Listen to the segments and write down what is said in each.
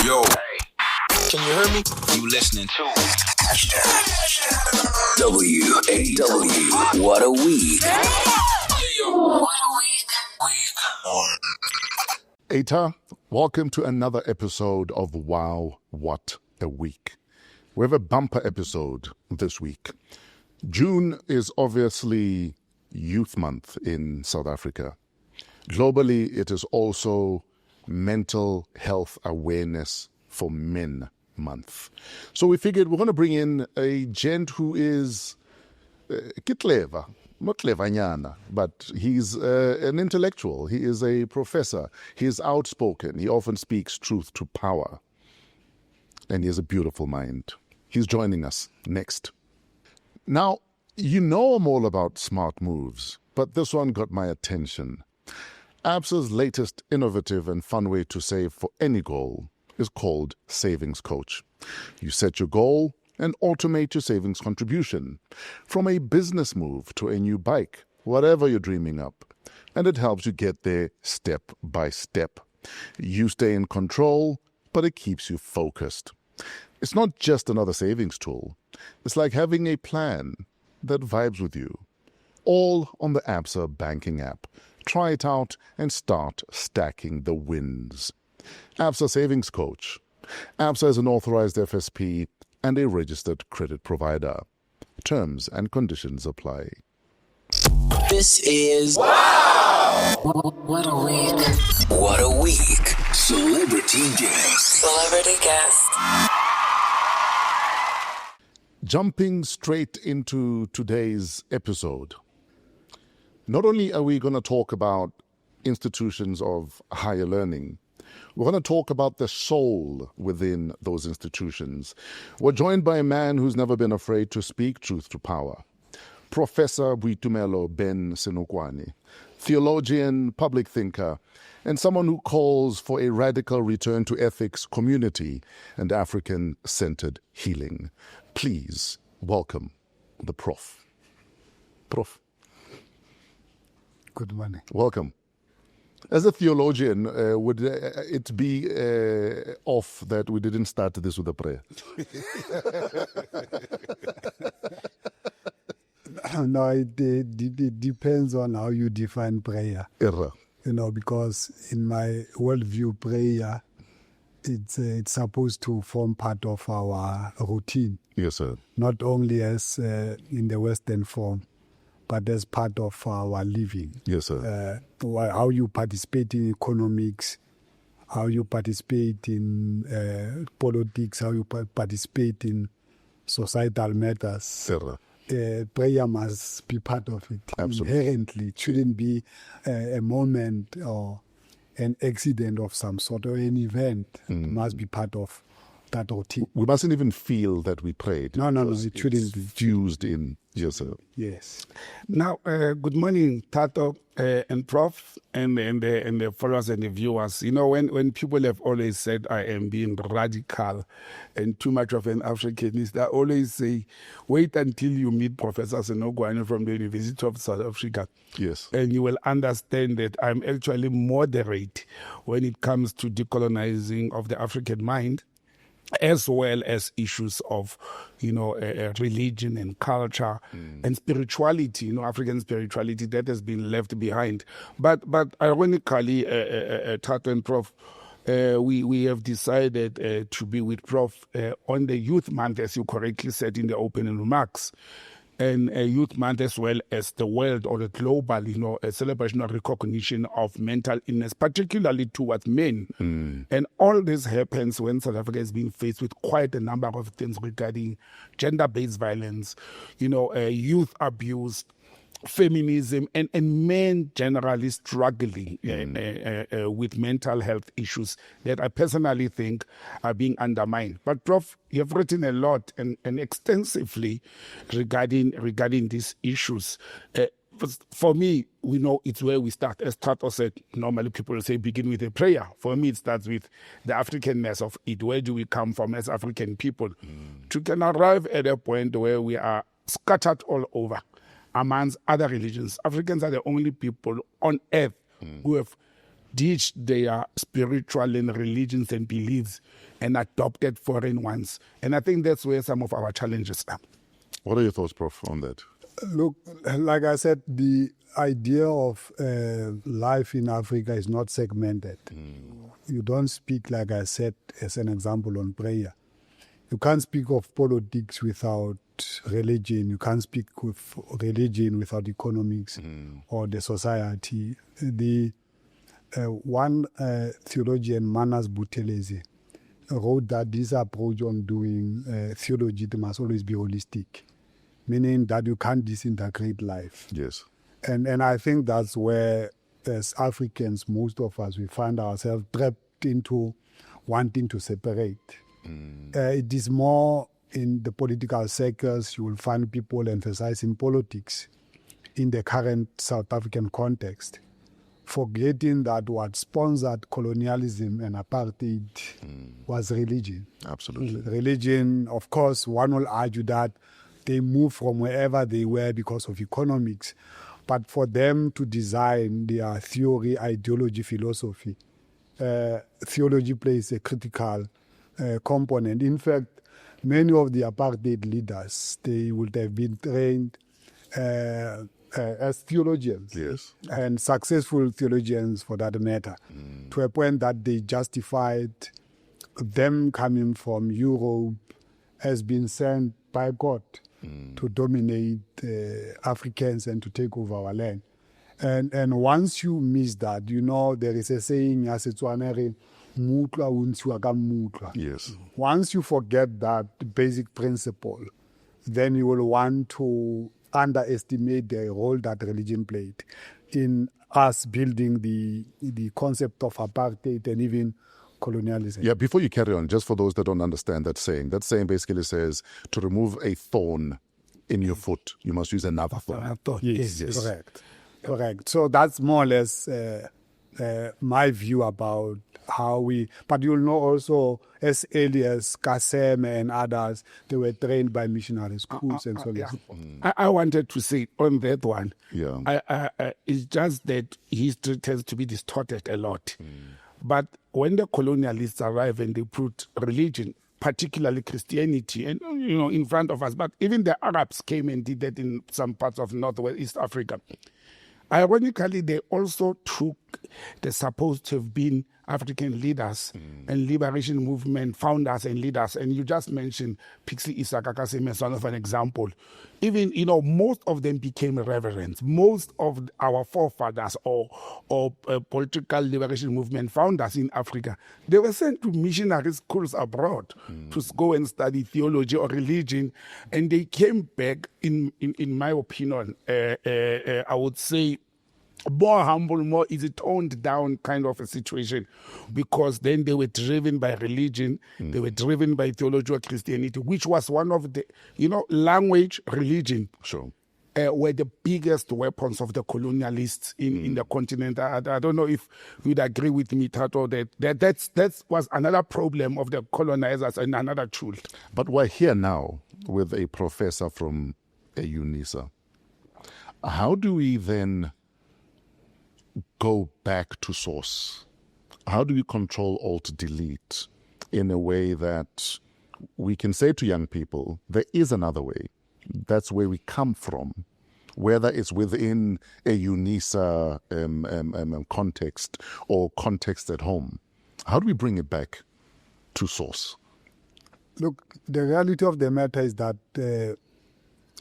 Yo, can you hear me? You listening to WAW. What a week. Eta, welcome to another episode of Wow, What a Week. We have a bumper episode this week. June is obviously Youth Month in South Africa. Globally, it is also Mental Health Awareness for Men Month. So we figured we're going to bring in a gent who is kitleva, not clevernyana, but he's an intellectual. He is a professor. He is outspoken. He often speaks truth to power. And he has a beautiful mind. He's joining us next. Now, you know I'm all about smart moves, but this one got my attention. ABSA's latest innovative and fun way to save for any goal is called Savings Coach. You set your goal and automate your savings contribution. From a business move to a new bike, whatever you're dreaming up. And it helps you get there step by step. You stay in control, but it keeps you focused. It's not just another savings tool. It's like having a plan that vibes with you. All on the ABSA banking app. Try it out and start stacking the wins. ABSA Savings Coach. ABSA is an authorized FSP and a registered credit provider. Terms and conditions apply. This is Wow! What a week. What a week. Celebrity guest. Jumping straight into today's episode. Not only are we going to talk about institutions of higher learning, we're going to talk about the soul within those institutions. We're joined by a man who's never been afraid to speak truth to power. Professor Boitumelo Ben Senokoane, theologian, public thinker, and someone who calls for a radical return to ethics, community, and African-centered healing. Please welcome the Prof. Prof. Good morning. Welcome. As a theologian, would it be off that we didn't start this with a prayer? No, it depends on how you define prayer. Error. Because in my worldview, prayer, it's supposed to form part of our routine. Yes, sir. Not only as in the Western form, but as part of our living. Yes, sir. How you participate in economics, how you participate in politics, how you participate in societal matters. Prayer must be part of it. Absolutely. Inherently. It shouldn't be a moment or an accident of some sort or an event. It must be part of that routine. We mustn't even feel that we prayed. No, it shouldn't be. Fused in. Yes, sir. Yes. Now, good morning, Tato and Prof, and the followers and the viewers. When people have always said I am being radical and too much of an Africanist, I always say, wait until you meet Professor Senokoane from the University of South Africa. Yes. And you will understand that I'm actually moderate when it comes to decolonizing of the African mind, as well as issues of, religion and culture and spirituality, African spirituality that has been left behind. But ironically, Tato and Prof, we have decided to be with Prof on the Youth Month, as you correctly said in the opening remarks. And a Youth Month, as well as the world or the global, a celebration or recognition of mental illness, particularly towards men. And all this happens when South Africa is being faced with quite a number of things regarding gender-based violence, youth abuse, feminism, and men generally struggling with mental health issues that I personally think are being undermined. But Prof, you have written a lot and extensively regarding these issues. For me, we know it's where we start. As Tato said, normally people say begin with a prayer. For me, it starts with the Africanness of it. Where do we come from as African people? To can arrive at a point where we are scattered all over amongst other religions. Africans are the only people on earth who have ditched their spiritual and religions and beliefs and adopted foreign ones. And I think that's where some of our challenges are. What are your thoughts, Prof, on that? Look, like I said, the idea of life in Africa is not segmented. You don't speak, like I said, as an example on prayer. You can't speak of politics without religion. You can't speak of religion without economics or the society. The one theologian, Manas Buthelezi, wrote that this approach on doing theology must always be holistic, meaning that you can't disintegrate life. Yes. And I think that's where, as Africans, most of us, we find ourselves trapped into wanting to separate. It is more in the political circles, you will find people emphasizing politics in the current South African context, forgetting that what sponsored colonialism and apartheid was religion. Absolutely. Religion, of course, one will argue that they moved from wherever they were because of economics. But for them to design their theory, ideology, philosophy, theology plays a critical component. In fact, many of the apartheid leaders, they would have been trained as theologians. Yes. And successful theologians, for that matter, to a point that they justified them coming from Europe as being sent by God to dominate Africans and to take over our land. And once you miss that, you know, there is a saying, as it's one, Yes. once you forget that basic principle, then you will want to underestimate the role that religion played in us building the concept of apartheid and even colonialism. Yeah, before you carry on, just for those that don't understand that saying basically says to remove a thorn in your foot, you must use another thorn. Yes. Correct. So that's more or less my view about how we, but you'll know also as early as Kasem and others, they were trained by missionary schools and so on. I wanted to say on that one, it's just that history tends to be distorted a lot. But when the colonialists arrive and they put religion, particularly Christianity, and in front of us, but even the Arabs came and did that in some parts of Northwest East Africa. Ironically, they also took the supposed to have been African leaders and liberation movement founders and leaders. And you just mentioned Pixley Isakakaseme as one of an example. Even, most of them became reverends. Most of our forefathers or political liberation movement founders in Africa, they were sent to missionary schools abroad to go and study theology or religion. And they came back, in my opinion, I would say, more humble, more easy, toned down kind of a situation, because then they were driven by religion, they were driven by theology or Christianity, which was one of the, language, religion. Sure. Were the biggest weapons of the colonialists in the continent. I don't know if you'd agree with me, Tato, that was another problem of the colonizers and another tool. But we're here now with a professor from Unisa. How do we then go back to source? How do we control, alt, delete in a way that we can say to young people, there is another way. That's where we come from, whether it's within a Unisa context or context at home. How do we bring it back to source? Look, the reality of the matter is that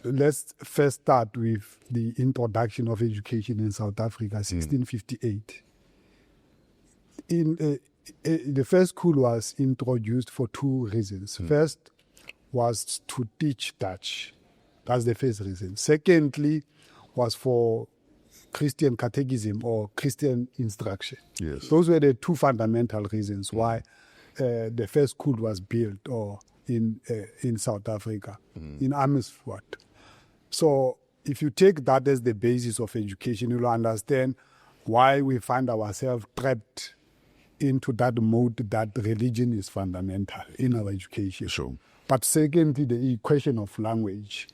let's first start with the introduction of education in South Africa, 1658. The first school was introduced for two reasons. First was to teach Dutch. That's the first reason. Secondly was for Christian catechism or Christian instruction. Yes. Those were the two fundamental reasons why the first school was built in South Africa, in Amersfoort. So if you take that as the basis of education, you'll understand why we find ourselves trapped into that mode that religion is fundamental in our education. Sure. But secondly, the question of language.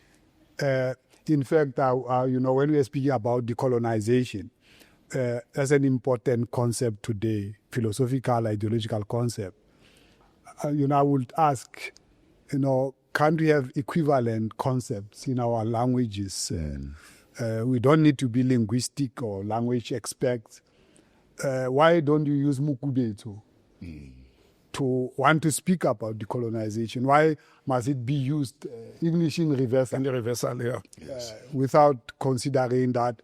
In fact, when we are speaking about decolonization, as an important concept today, philosophical, ideological concept. I would ask, can we have equivalent concepts in our languages? We don't need to be linguistic or language experts. Why don't you use Mukubetu to want to speak about decolonization? Why must it be used English in reversal? In the reversal, yeah. Without considering that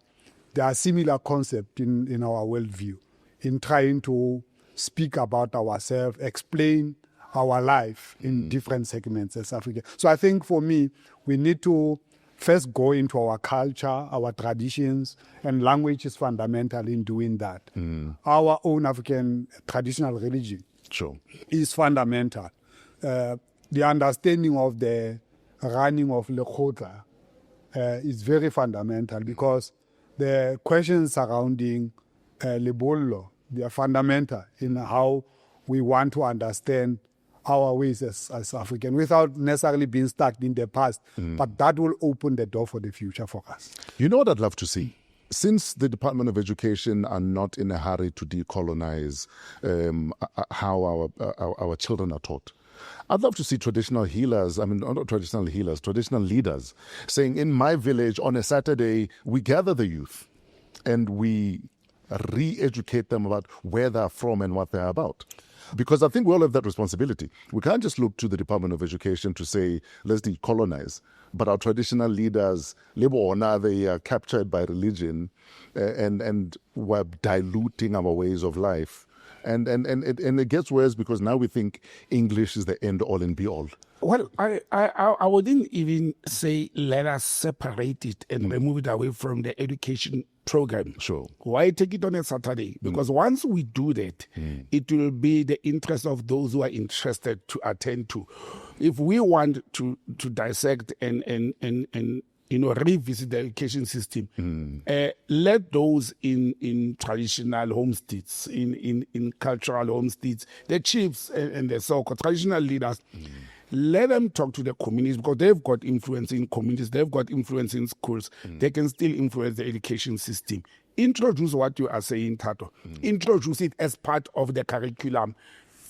there are similar concepts in our worldview, in trying to speak about ourselves, explain our life in different segments as African. So I think for me, we need to first go into our culture, our traditions, and language is fundamental in doing that. Our own African traditional religion is fundamental. The understanding of the running of Lekota is very fundamental because the questions surrounding Lebollo, they are fundamental in how we want to understand our ways as African without necessarily being stuck in the past. But that will open the door for the future for us. You know what I'd love to see? Since the Department of Education are not in a hurry to decolonize how our children are taught, I'd love to see traditional healers, not traditional healers, traditional leaders saying, in my village on a Saturday, we gather the youth and we re-educate them about where they're from and what they're about. Because I think we all have that responsibility. We can't just look to the Department of Education to say, let's decolonize. But our traditional leaders, they are captured by religion and we're diluting our ways of life. And it gets worse because now we think English is the end all and be all. Well, I wouldn't even say let us separate it and remove it away from the education program. Sure. Why take it on a Saturday? Because once we do that, it will be the interest of those who are interested to attend to. If we want to dissect and revisit the education system, let those in traditional homesteads, in cultural homesteads, the chiefs and the so-called traditional leaders, let them talk to the communities because they've got influence in communities, they've got influence in schools. They can still influence the education system. Introduce what you are saying, Tato. Introduce it as part of the curriculum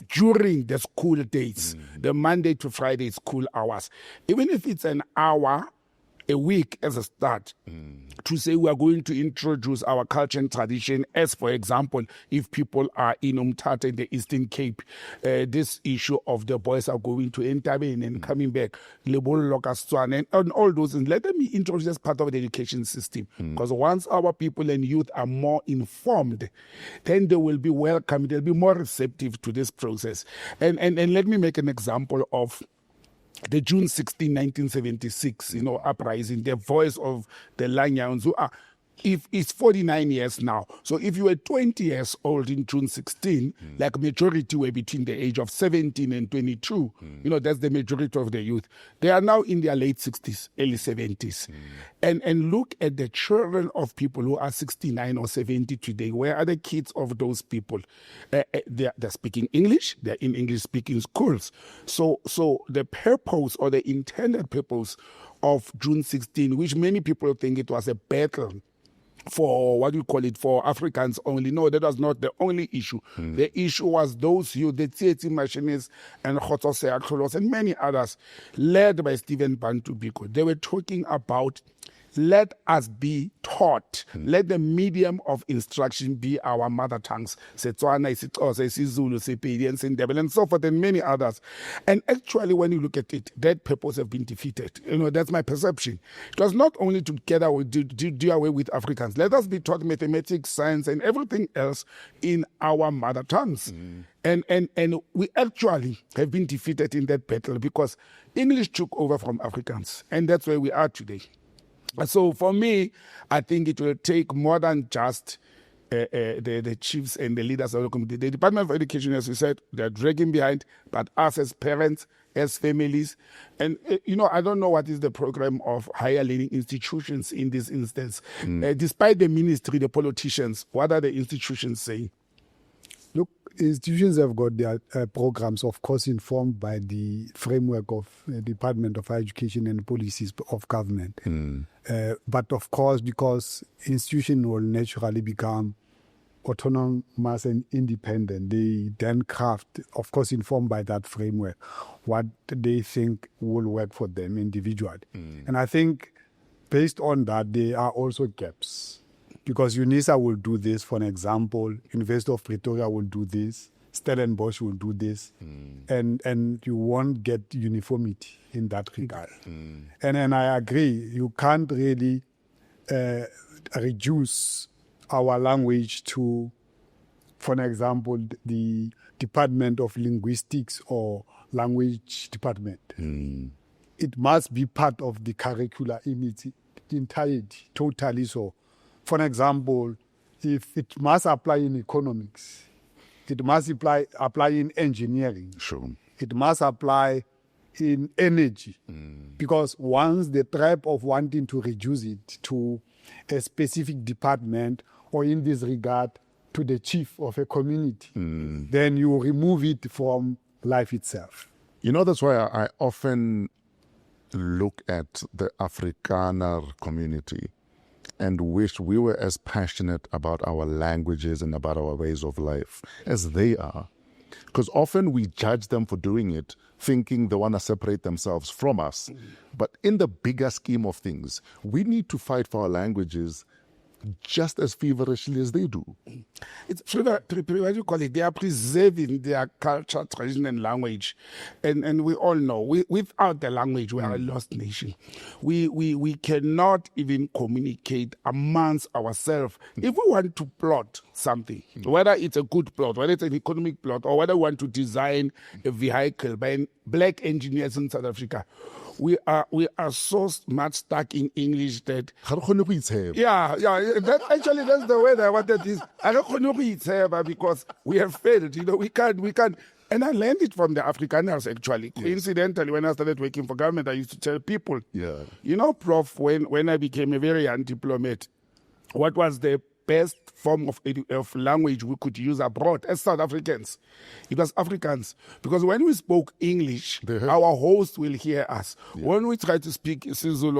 during the school days, the Monday to Friday school hours. Even if it's an hour a week as a start, to say we are going to introduce our culture and tradition, as for example, if people are in Umtata in the Eastern Cape, this issue of the boys are going to intervene and coming back, and all those things, let them be introduced as part of the education system. Because once our people and youth are more informed, then they will be welcome, they'll be more receptive to this process. And let me make an example of the June 16, 1976, uprising, the voice of the Lanyans, who are, if it's 49 years now. So if you were 20 years old in June 16, like majority were between the age of 17 and 22, that's the majority of the youth. They are now in their late 60s, early 70s. And look at the children of people who are 69 or 70 today. Where are the kids of those people? They're speaking English. They're in English-speaking schools. So the purpose or the intended purpose of June 16, which many people think it was a battle for for Africans only. No, that was not the only issue. The issue was those youth, the theatre machinists and Khotose Akholos and many others, led by Stephen Bantu Biko. They were talking about, let us be taught. Let the medium of instruction be our mother tongues. Setswana, isiXhosa, isiZulu, Sepedi, and Sindebele, and so forth, and many others. And actually, when you look at it, that purpose have been defeated. That's my perception. It was not only to get away, to do away with Africans. Let us be taught mathematics, science, and everything else in our mother tongues. And we actually have been defeated in that battle because English took over from Africans. And that's where we are today. So for me, I think it will take more than just the chiefs and the leaders of the community. The Department of Education, as we said, they're dragging behind, but us as parents, as families, and I don't know what is the program of higher learning institutions in this instance. Despite the ministry, the politicians, what are the institutions saying? Look, institutions have got their programs, of course, informed by the framework of the Department of Education and policies of government. But of course, because institutions will naturally become autonomous and independent. They then craft, of course, informed by that framework, what they think will work for them individually. And I think based on that, there are also gaps. Because Unisa will do this, for an example, University of Pretoria will do this, Stellenbosch will do this, and you won't get uniformity in that regard. And I agree, you can't really reduce our language to, for an example, the Department of Linguistics or Language Department. It must be part of the curricula in its entirety, totally so. For an example, if it must apply in economics, it must apply in engineering. Sure. It must apply in energy. Because once the trap of wanting to reduce it to a specific department, or in this regard, to the chief of a community, then you remove it from life itself. You know, that's why I often look at the Afrikaner community and wish we were as passionate about our languages and about our ways of life as they are. Because often we judge them for doing it, thinking they want to separate themselves from us. But in the bigger scheme of things, we need to fight for our languages just as feverishly as they do. It's what do you call it? They are preserving their culture, tradition, and language, and we all know without the language we are a lost nation. We cannot even communicate amongst ourselves. If we want to plot something, whether it's a good plot, whether it's an economic plot, or whether we want to design a vehicle by black engineers in South Africa, we are so much stuck in English that that's the way that I wanted this. I don't know because we have failed. We can't. And I learned it from the Afrikaners actually. Yes. Coincidentally, when I started working for government, I used to tell people, Prof, when I became a very young diplomat, what was the best form of language we could use abroad as South Africans? It was Afrikaans. Because when we spoke English, our host will hear us. Yeah. When we try to speak isiZulu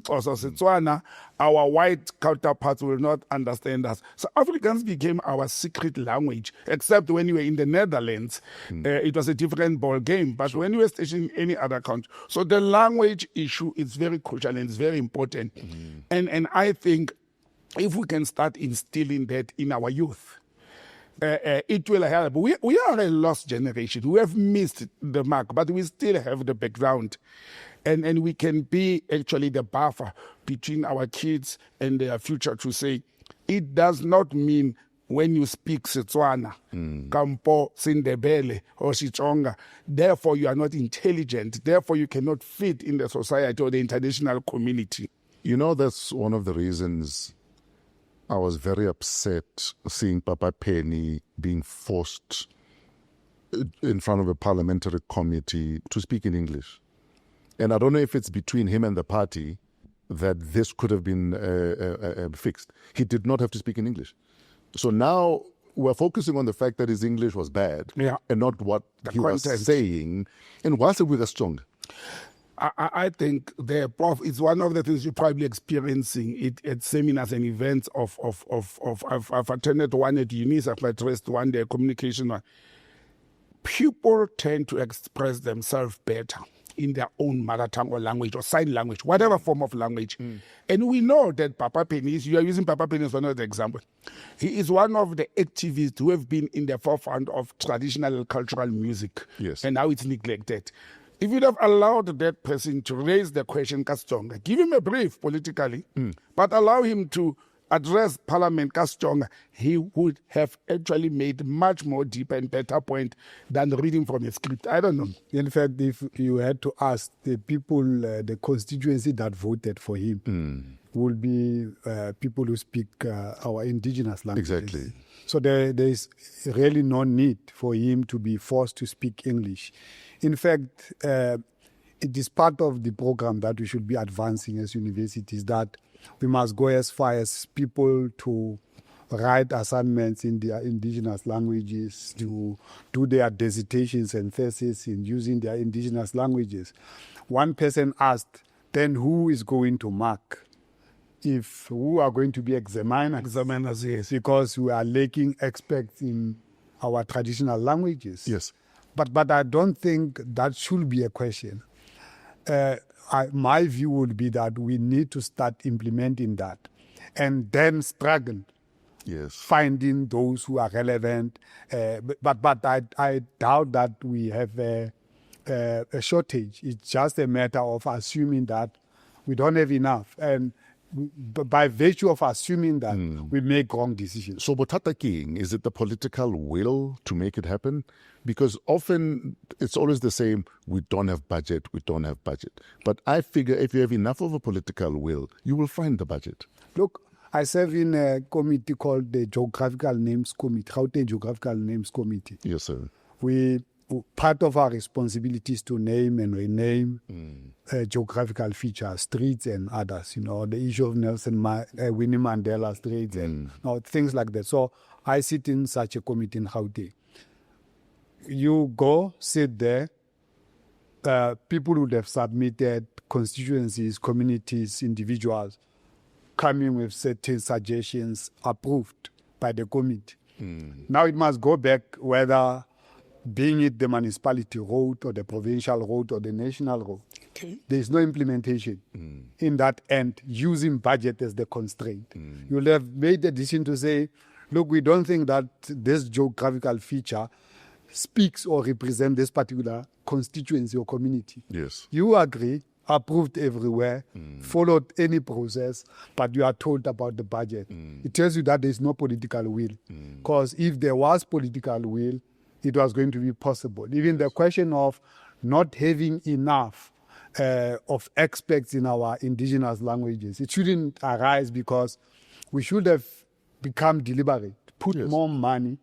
or Setswana, our white counterparts will not understand us. So Afrikaans became our secret language, except when you were in the Netherlands, it was a different ball game. But when you were stationed in any other country, so the language issue is very crucial and it's very important. And I think if we can start instilling that in our youth, it will help. We are a lost generation. We have missed the mark, but we still have the background. And we can be actually the buffer between our kids and their future to say, it does not mean when you speak Setswana, Kampo, Sindebele, or Sichonga, therefore you are not intelligent, therefore you cannot fit in the society or the international community. You know, that's one of the reasons I was very upset seeing Papa Penny being forced in front of a parliamentary committee to speak in English. And I don't know if it's between him and the party that this could have been fixed. He did not have to speak in English. So now we're focusing on the fact that his English was bad and not what he was saying. And why is it with us strong? I think Prof, it's one of the things you're probably experiencing it at seminars and events I've attended one at Unisa, I've addressed one there, communication one. People tend to express themselves better in their own mother tongue or language or sign language, whatever form of language. And we know that Papa Penny, you are using Papa Penny as one of the examples. He is one of the activists who have been in the forefront of traditional cultural music. Yes. And now it's neglected. If you'd have allowed that person to raise the question, Kastonga, give him a brief politically, but allow him to address Parliament Kastonga, he would have actually made much more deep and better point than reading from a script. I don't know. In fact, if you had to ask the people, the constituency that voted for him, would be people who speak our indigenous languages. Exactly. So there is really no need for him to be forced to speak English. In fact, it is part of the program that we should be advancing as universities, that we must go as far as people to write assignments in their indigenous languages, to do their dissertations and theses in using their indigenous languages. One person asked, then who is going to mark if who are going to be examiners, yes. because we are lacking experts in our traditional languages. Yes. But I don't think that should be a question. My view would be that we need to start implementing that and then struggle Yes. finding those who are relevant. But I doubt that we have a shortage. It's just a matter of assuming that we don't have enough. And by virtue of assuming that, we make wrong decisions. So, Botata King, is it the political will to make it happen? Because often it's always the same, we don't have budget. But I figure if you have enough of a political will, you will find the budget. Look, I serve in a committee called the Geographical Names Committee, Gauteng Geographical Names Committee. Yes, sir. Part of our responsibility is to name and rename geographical features, streets and others, the issue of Winnie Mandela streets and things like that. So I sit in such a committee in Gauteng. You go, sit there, people would have submitted constituencies, communities, individuals, coming with certain suggestions approved by the committee. Now it must go back whether being it the municipality road or the provincial road or the national road. Okay. There is no implementation in that end using budget as the constraint. You'll have made a decision to say, look, we don't think that this geographical feature speaks or represents this particular constituency or community. Yes. You agree, approved everywhere, followed any process, but you are told about the budget. It tells you that there is no political will. Because if there was political will, it was going to be possible. Even the question of not having enough of experts in our indigenous languages, it shouldn't arise because we should have become deliberate, put more money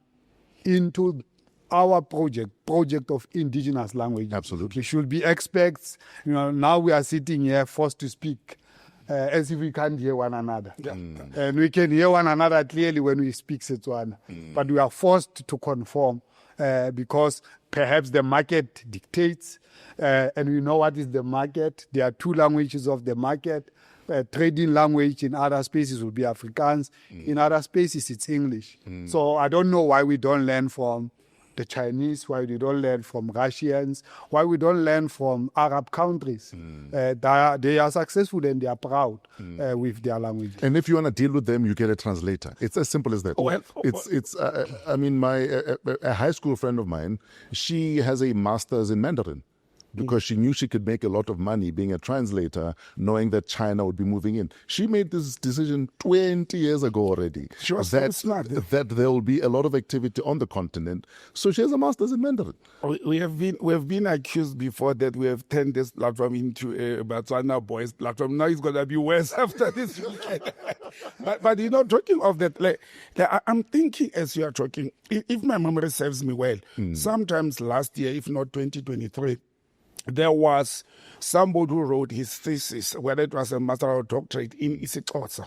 into our project of indigenous languages. Absolutely. We should be experts. Now we are sitting here forced to speak as if we can't hear one another. Yeah. And we can hear one another clearly when we speak Setswana. But we are forced to conform because perhaps the market dictates, and we know what is the market. There are two languages of the market. Trading language in other spaces will be Afrikaans. In other spaces, it's English. So I don't know why we don't learn from the Chinese, why we don't learn from Russians, why we don't learn from Arab countries. They are successful and they are proud with their language. And if you want to deal with them, you get a translator. It's as simple as that. A high school friend of mine, she has a master's in Mandarin, because she knew she could make a lot of money being a translator, knowing that China would be moving in. She made this decision 20 years ago already. She was so smart. That there will be a lot of activity on the continent. So she has a master's in Mandarin. We have been accused before that we have turned this platform into a Botswana boys platform. Now it's going to be worse after this weekend. but talking of that, I'm thinking as you are talking, if my memory serves me well, sometimes last year, if not 2023, there was somebody who wrote his thesis, whether it was a master or doctorate in isiXhosa.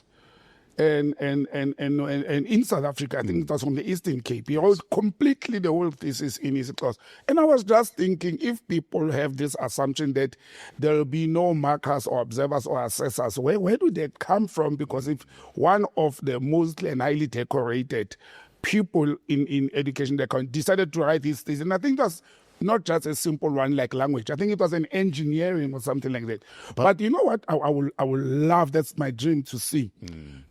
And in South Africa, I think it was on the Eastern Cape. He wrote completely the whole thesis in isiXhosa. And I was just thinking, if people have this assumption that there will be no markers or observers or assessors, where do they come from? Because if one of the most and highly decorated people in education decided to write his thesis, and I think that's not just a simple one like language. I think it was an engineering or something like that. But you know what I will love, that's my dream to see,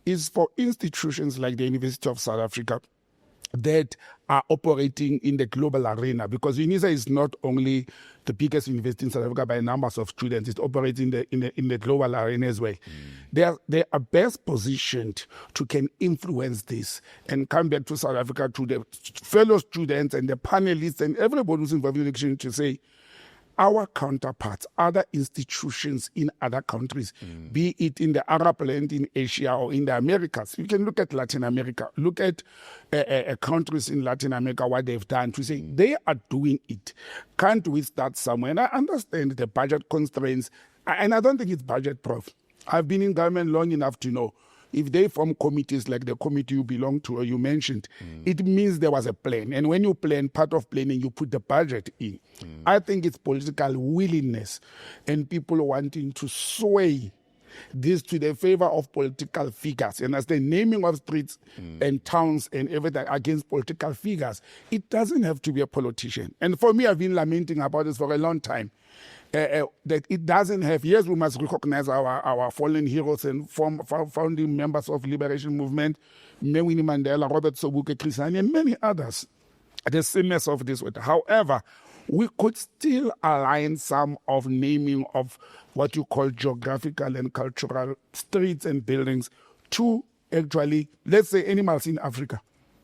is for institutions like the University of South Africa that are operating in the global arena, because Unisa is not only the biggest university in South Africa by numbers of students, it's operating in the global arena as well. They are best positioned to can influence this and come back to South Africa to the fellow students and the panelists and everybody who's involved in the election to say, our counterparts, other institutions in other countries, be it in the Arab land, in Asia, or in the Americas. You can look at Latin America, look at countries in Latin America, what they've done, to say they are doing it. Can't we start somewhere? And I understand the budget constraints, and I don't think it's budget-proof. I've been in government long enough to know if they form committees like the committee you belong to or you mentioned, it means there was a plan. And when you plan, part of planning, you put the budget in. I think it's political willingness and people wanting to sway this to the favor of political figures. And as the naming of streets and towns and everything against political figures, it doesn't have to be a politician. And for me, I've been lamenting about this for a long time. That it doesn't have, yes, we must recognize our fallen heroes and founding members of liberation movement, Winnie Mandela, Robert Sobukwe, Krisani, and many others. The sameness of this. However, we could still align some of naming of what you call geographical and cultural streets and buildings to actually, let's say, animals in Africa.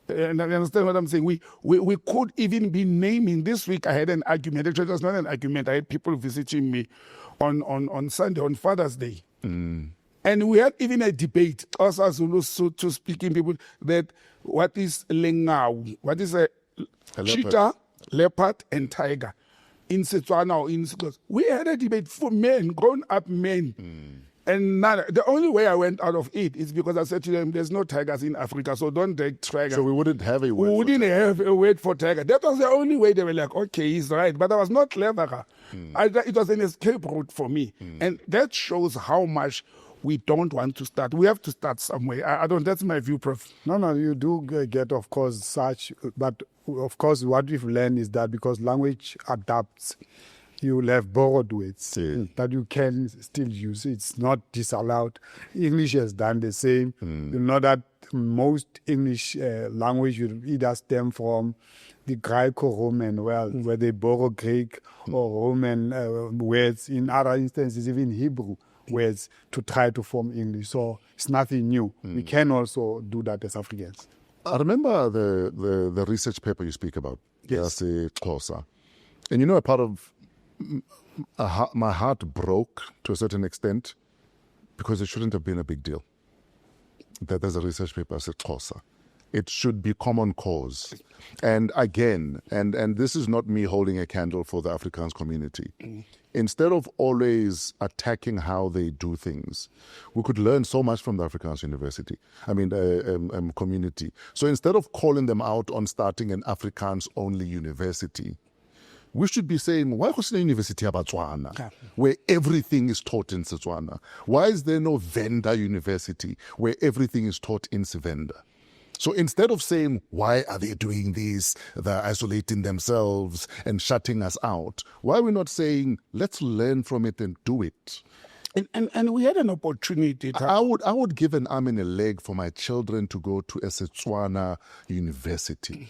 And I understand what I'm saying. We could even be naming. This week I had an argument. Actually, it was not an argument. I had people visiting me on Sunday, on Father's Day. And we had even a debate, also Zulu to speaking people, that what is lengau? What is a cheetah, leopard, and tiger? In Setswana or in Setswana. We had a debate for men, grown-up men. And the only way I went out of it is because I said to them, there's no tigers in Africa, so don't take tiger. So we wouldn't have a word. We wouldn't have a word for tiger. That was the only way. They were like, okay, he's right. But I was not cleverer. It was an escape route for me. And that shows how much we don't want to start. We have to start somewhere. I don't, that's my view, Prof. No, you do get, of course, such, but of course, what we've learned is that because language adapts, you will have borrowed words that you can still use. It's not disallowed. English has done the same. You know that most English language will either stem from the Greco-Roman world, where they borrow Greek or Roman words. In other instances, even Hebrew words to try to form English. So it's nothing new. We can also do that as Africans. I remember the research paper you speak about. Yes. Xhosa. And you know, a part of my heart broke to a certain extent because it shouldn't have been a big deal. That there's a research paper said Xhosa. It should be common cause. And again, and this is not me holding a candle for the Afrikaans community. Instead of always attacking how they do things, we could learn so much from the Afrikaans community. So instead of calling them out on starting an Afrikaans-only university, we should be saying, why was the University of Botswana, where everything is taught in Setswana? Why is there no Venda University, where everything is taught in Sevenda? So instead of saying, why are they doing this? They're isolating themselves and shutting us out. Why are we not saying, let's learn from it and do it? And we had an opportunity. I would give an arm and a leg for my children to go to a Setswana university.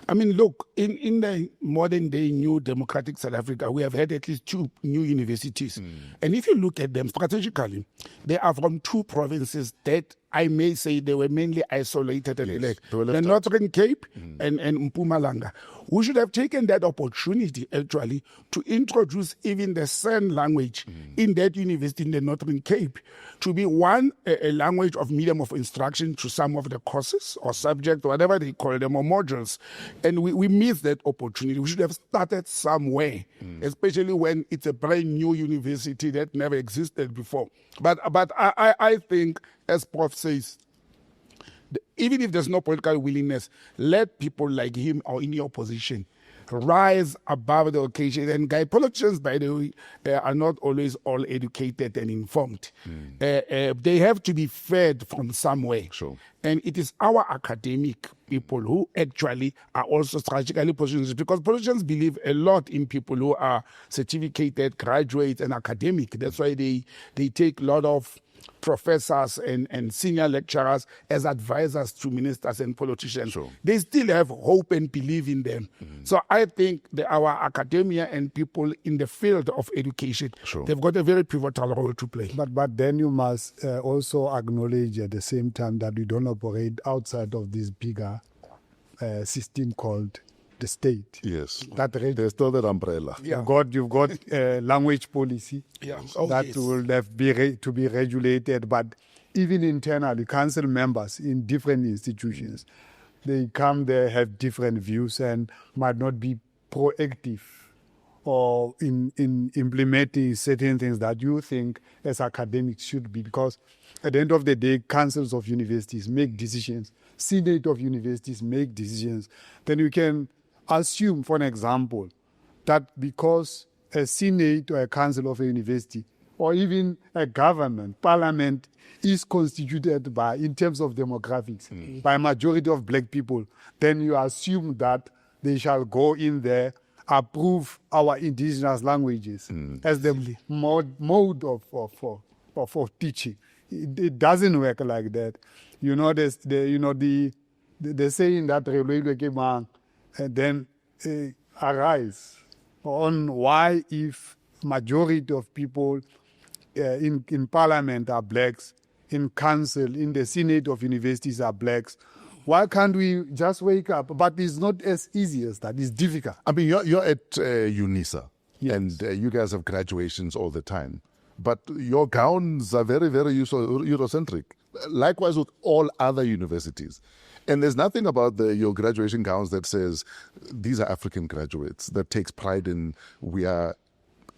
I mean, look, in the modern day new democratic South Africa, we have had at least 2 new universities. And if you look at them strategically, they are from 2 provinces that I may say they were mainly isolated at the Northern Cape and Mpumalanga. We should have taken that opportunity, actually, to introduce even the San language in that university in the Northern Cape to be a language of medium of instruction to some of the courses or subjects, whatever they call them, or modules. And we missed that opportunity. We should have started somewhere, especially when it's a brand new university that never existed before. But I think, as Prof says, even if there's no political willingness, let people like him or in your position rise above the occasion. And politicians, by the way, are not always all educated and informed. They have to be fed from somewhere. Sure. And it is our academic people who actually are also strategically positioned, because politicians believe a lot in people who are certificated, graduates, and academic. That's why they take a lot of professors and senior lecturers as advisors to ministers and politicians. Sure. They still have hope and believe in them. So I think our academia and people in the field of education, they've got a very pivotal role to play. But then you must also acknowledge at the same time that we don't operate outside of this bigger system called the state. Yes. There's still that umbrella. Yeah. You've got language policy will have to be regulated, but even internally, council members in different institutions, they come there, have different views and might not be proactive or in implementing certain things that you think as academics should be, because at the end of the day, councils of universities make decisions, senate of universities make decisions. Then you can assume, for an example, that because a senate or a council of a university or even a government, parliament, is constituted by, in terms of demographics, by a majority of black people, then you assume that they shall go in there, approve our indigenous languages as the mode of teaching. It doesn't work like that. You know, the saying that and then arise on why, if majority of people in parliament are blacks, in council, in the senate of universities are blacks, why can't we just wake up? But it's not as easy as that. It's difficult. I mean, you're at Unisa, Yes. and you guys have graduations all the time. But your gowns are very, very Eurocentric. Likewise with all other universities. And there's nothing about your graduation gowns that says these are African graduates, that takes pride in we are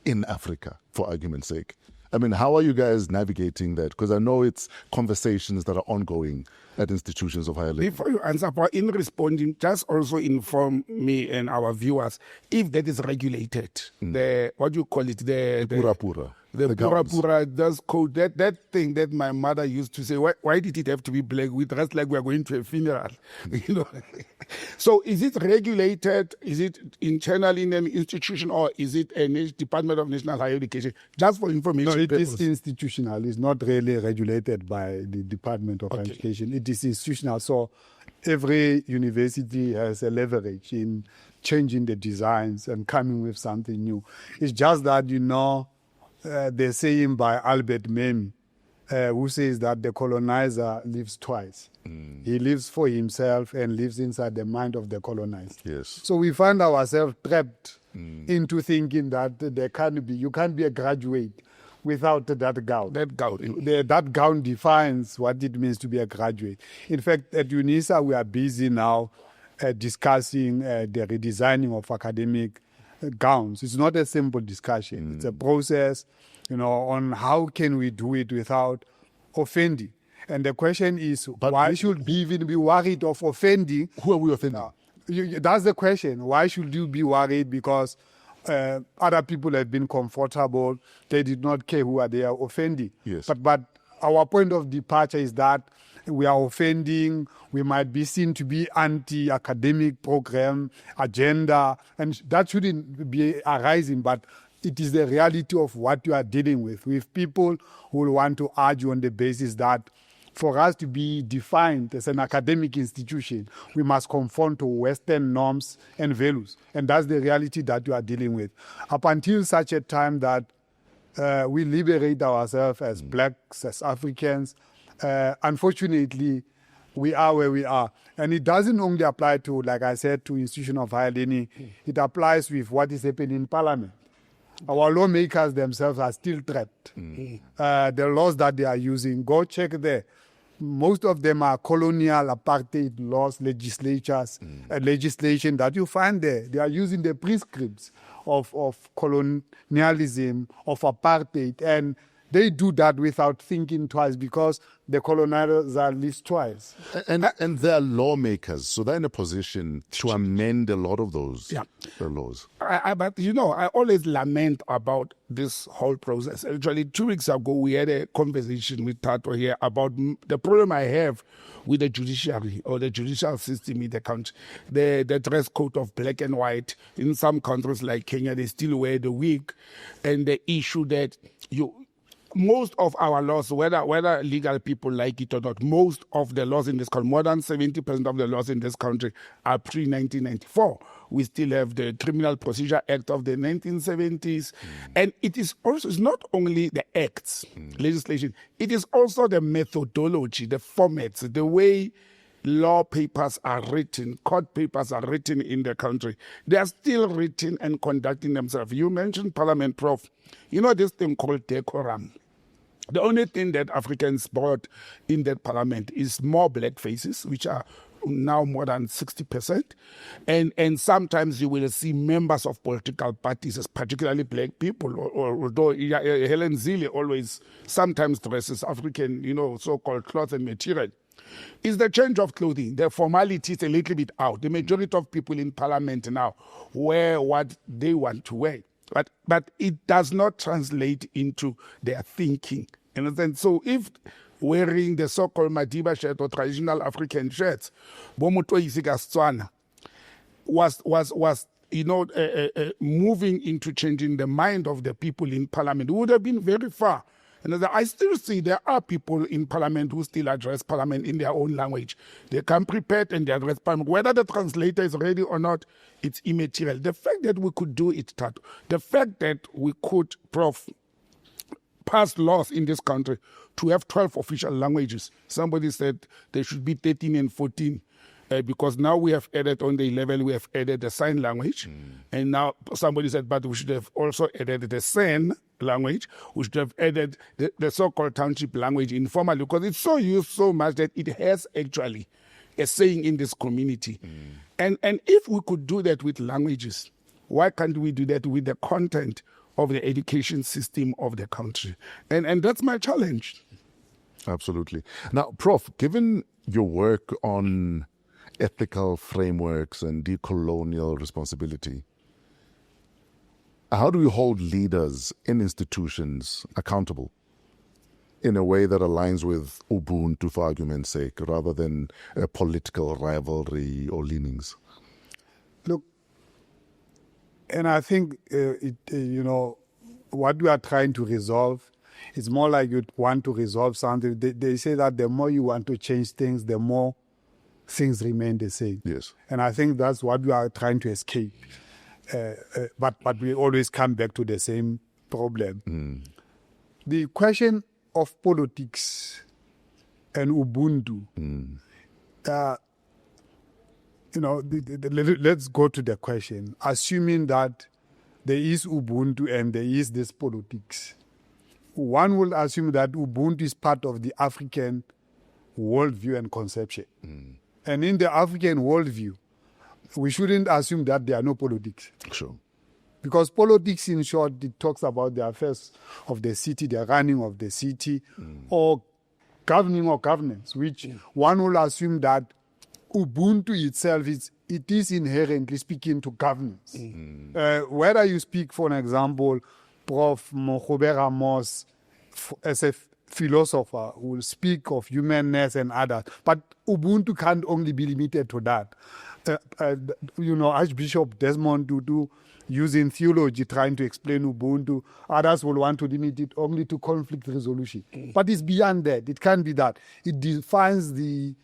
in Africa, for argument's sake. I mean, how are you guys navigating that? Because I know it's conversations that are ongoing at institutions of higher learning. Before you answer, but in responding, just also inform me and our viewers if that is regulated. The what do you call it? The Pura. The gowns. pura does code that thing that my mother used to say. Why did it have to be black? We dress like we are going to a funeral, you know. So is it regulated? Is it internal in an institution, or is it a Department of National Higher Education? Just for information. No, it purpose. is institutional. It's not really regulated by the Department of Education. It is institutional. So every university has a leverage in changing the designs and coming with something new. It's just that, you know, the saying by Albert Memmi, who says that the colonizer lives twice. He lives for himself and lives inside the mind of the colonized. Yes. So we find ourselves trapped into thinking that you can't be a graduate without that gown. That gown. That gown defines what it means to be a graduate. In fact, at Unisa, we are busy now discussing the redesigning of academic gowns. It's not a simple discussion. It's a process, you know, on how can we do it without offending. And the question is, why should we even be worried of offending? Who are we offending? No, that's the question. Why should you be worried? Because other people have been comfortable. They did not care who they are offending. Yes. But our point of departure is that we are offending. We might be seen to be anti-academic program, agenda, and that shouldn't be arising, but it is the reality of what you are dealing with people who will want to argue on the basis that for us to be defined as an academic institution, we must conform to Western norms and values. And that's the reality that you are dealing with. Up until such a time that we liberate ourselves as blacks, as Africans, unfortunately, we are where we are. And it doesn't only apply to, like I said, to institution of higher learning. It applies with what is happening in Parliament. Our lawmakers themselves are still trapped. The laws that they are using, go check there. Most of them are colonial apartheid laws, legislation that you find there. They are using the prescripts of colonialism, of apartheid, and they do that without thinking twice because the colonizers lives twice. And they are lawmakers, so they're in a position to amend a lot of those laws. But, you know, I always lament about this whole process. Actually, 2 weeks ago, we had a conversation with Tato here about the problem I have with the judiciary or the judicial system in the country. The dress code of black and white. In some countries like Kenya, they still wear the wig. And the issue that most of our laws, whether legal people like it or not, most of the laws in this country, more than 70% of the laws in this country are pre-1994. We still have the Criminal Procedure Act of the 1970s. And it is also, it's not only the acts, legislation, it is also the methodology, the formats, the way law papers are written, court papers are written in the country. They are still written and conducting themselves. You mentioned Parliament, Prof. You know this thing called decorum. The only thing that Africans brought in that parliament is more black faces, which are now more than 60%. And sometimes you will see members of political parties, particularly black people, although Helen Zille always sometimes dresses African, you know, so-called cloth and material. It's the change of clothing. The formality is a little bit out. The majority of people in parliament now wear what they want to wear. But it does not translate into their thinking. And then, so if wearing the so-called Madiba shirt or traditional African shirts, Bomoto Isika Setswana, was moving into changing the mind of the people in parliament, it would have been very far. And I still see there are people in parliament who still address parliament in their own language. They come prepared and they address parliament. Whether the translator is ready or not, it's immaterial. The fact that we could do it, Tato, the fact that we could, pass laws in this country to have 12 official languages. Somebody said there should be 13 and 14. Because now we have added on the level, we have added the sign language. And now somebody said, but we should have also added the Sen language. We should have added the so-called township language informally, because it's so used so much that it has actually a saying in this community. And if we could do that with languages, why can't we do that with the content of the education system of the country? And that's my challenge. Absolutely. Now, Prof, given your work on ethical frameworks and decolonial responsibility, how do we hold leaders in institutions accountable in a way that aligns with Ubuntu, for argument's sake, rather than a political rivalry or leanings? Look, and I think, what we are trying to resolve is more like you want to resolve something. They say that the more you want to change things, the more things remain the same. Yes. And I think that's what we are trying to escape. But we always come back to the same problem. The question of politics and Ubuntu, let's go to the question. Assuming that there is Ubuntu and there is this politics, one will assume that Ubuntu is part of the African worldview and conception. And in the African worldview, we shouldn't assume that there are no politics. Sure. Because politics, in short, it talks about the affairs of the city, the running of the city, or governing or governance, which one will assume that Ubuntu itself it is inherently speaking to governance. Whether you speak, for an example, Prof. Mogobe Ramos, as a philosopher, will speak of humanness and others, but Ubuntu can't only be limited to that. Archbishop Desmond Tutu, using theology, trying to explain Ubuntu, others will want to limit it only to conflict resolution. But it's beyond that. It can't be that. It defines the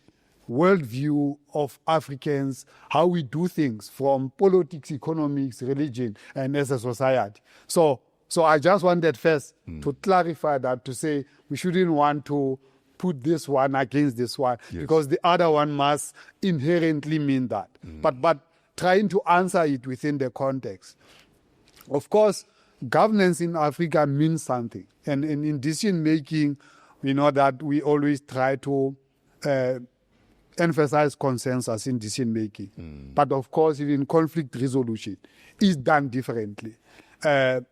worldview of Africans, how we do things from politics, economics, religion, and as a society. So I just wanted first to clarify that, to say we shouldn't want to put this one against this one, because the other one must inherently mean that. But trying to answer it within the context. Of course, governance in Africa means something. And in decision-making, we know that we always try to emphasize consensus in decision-making. But of course, even conflict resolution is done differently. In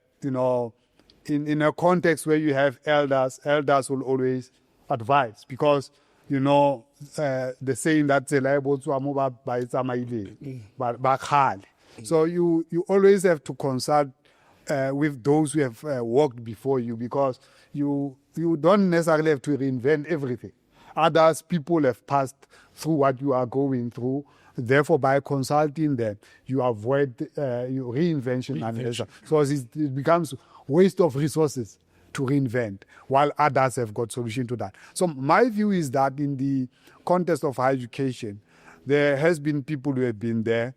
a context where you have elders will always advise, because the saying that so you always have to consult with those who have walked before you, because you don't necessarily have to reinvent everything. People have passed through what you are going through. Therefore, by consulting them, you avoid reinvention. So it becomes waste of resources to reinvent, while others have got solution to that. So my view is that in the context of higher education, there has been people who have been there.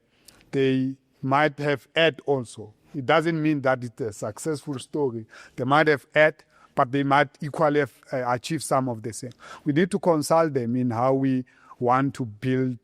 They might have had also. It doesn't mean that it's a successful story. They might have had, but they might equally have achieved some of the same. We need to consult them in how we want to build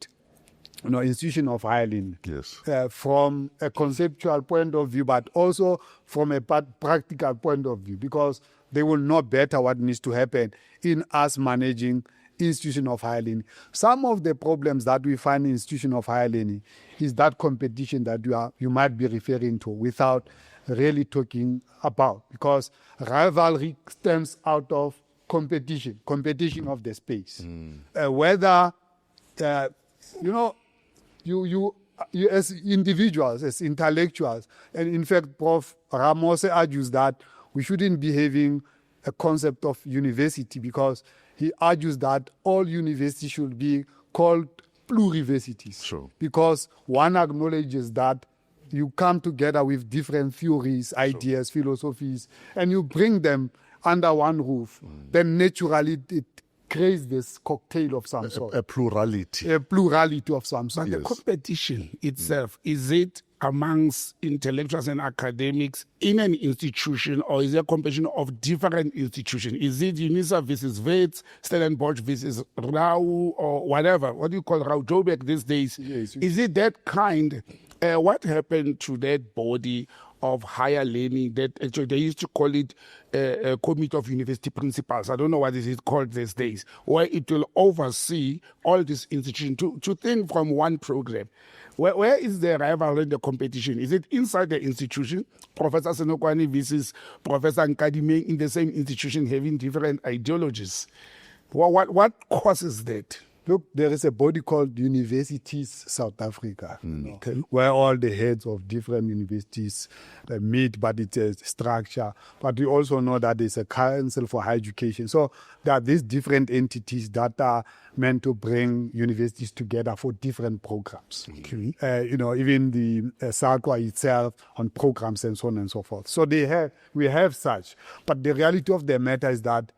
institution of higher learning. Yes. From a conceptual point of view, but also from a practical point of view, because they will know better what needs to happen in us managing institution of higher learning. Some of the problems that we find in institution of higher learning is that competition that you might be referring to without really talking about, because rivalry stems out of competition of the space. Whether, you as individuals, as intellectuals, and in fact, Prof. Ramos argues that we shouldn't be having a concept of university because he argues that all universities should be called pluriversities. Sure. Because one acknowledges that you come together with different theories, ideas, philosophies, and you bring them under one roof. Then naturally it creates this cocktail of some sort. A plurality. A plurality of some sort. But the competition itself, is it amongst intellectuals and academics in an institution, or is it a competition of different institutions? Is it Unisa versus Wits, Stellenbosch versus Rau, or whatever? What do you call Rau Joburg these days? Yes. Is it that kind? What happened to that body of higher learning that actually they used to call it a committee of university principals? I don't know what is it called these days, where it will oversee all these institutions to think from one program. Where is the rivalry in the competition? Is it inside the institution? Professor Senokoane versus Professor Nkadime in the same institution having different ideologies? What causes that? Look, there is a body called Universities South Africa, where all the heads of different universities meet, but it's a structure. But we also know that there's a Council for Higher Education. So there are these different entities that are meant to bring universities together for different programs. Even the SAQA itself on programs and so on and so forth. So we have such. But the reality of the matter is that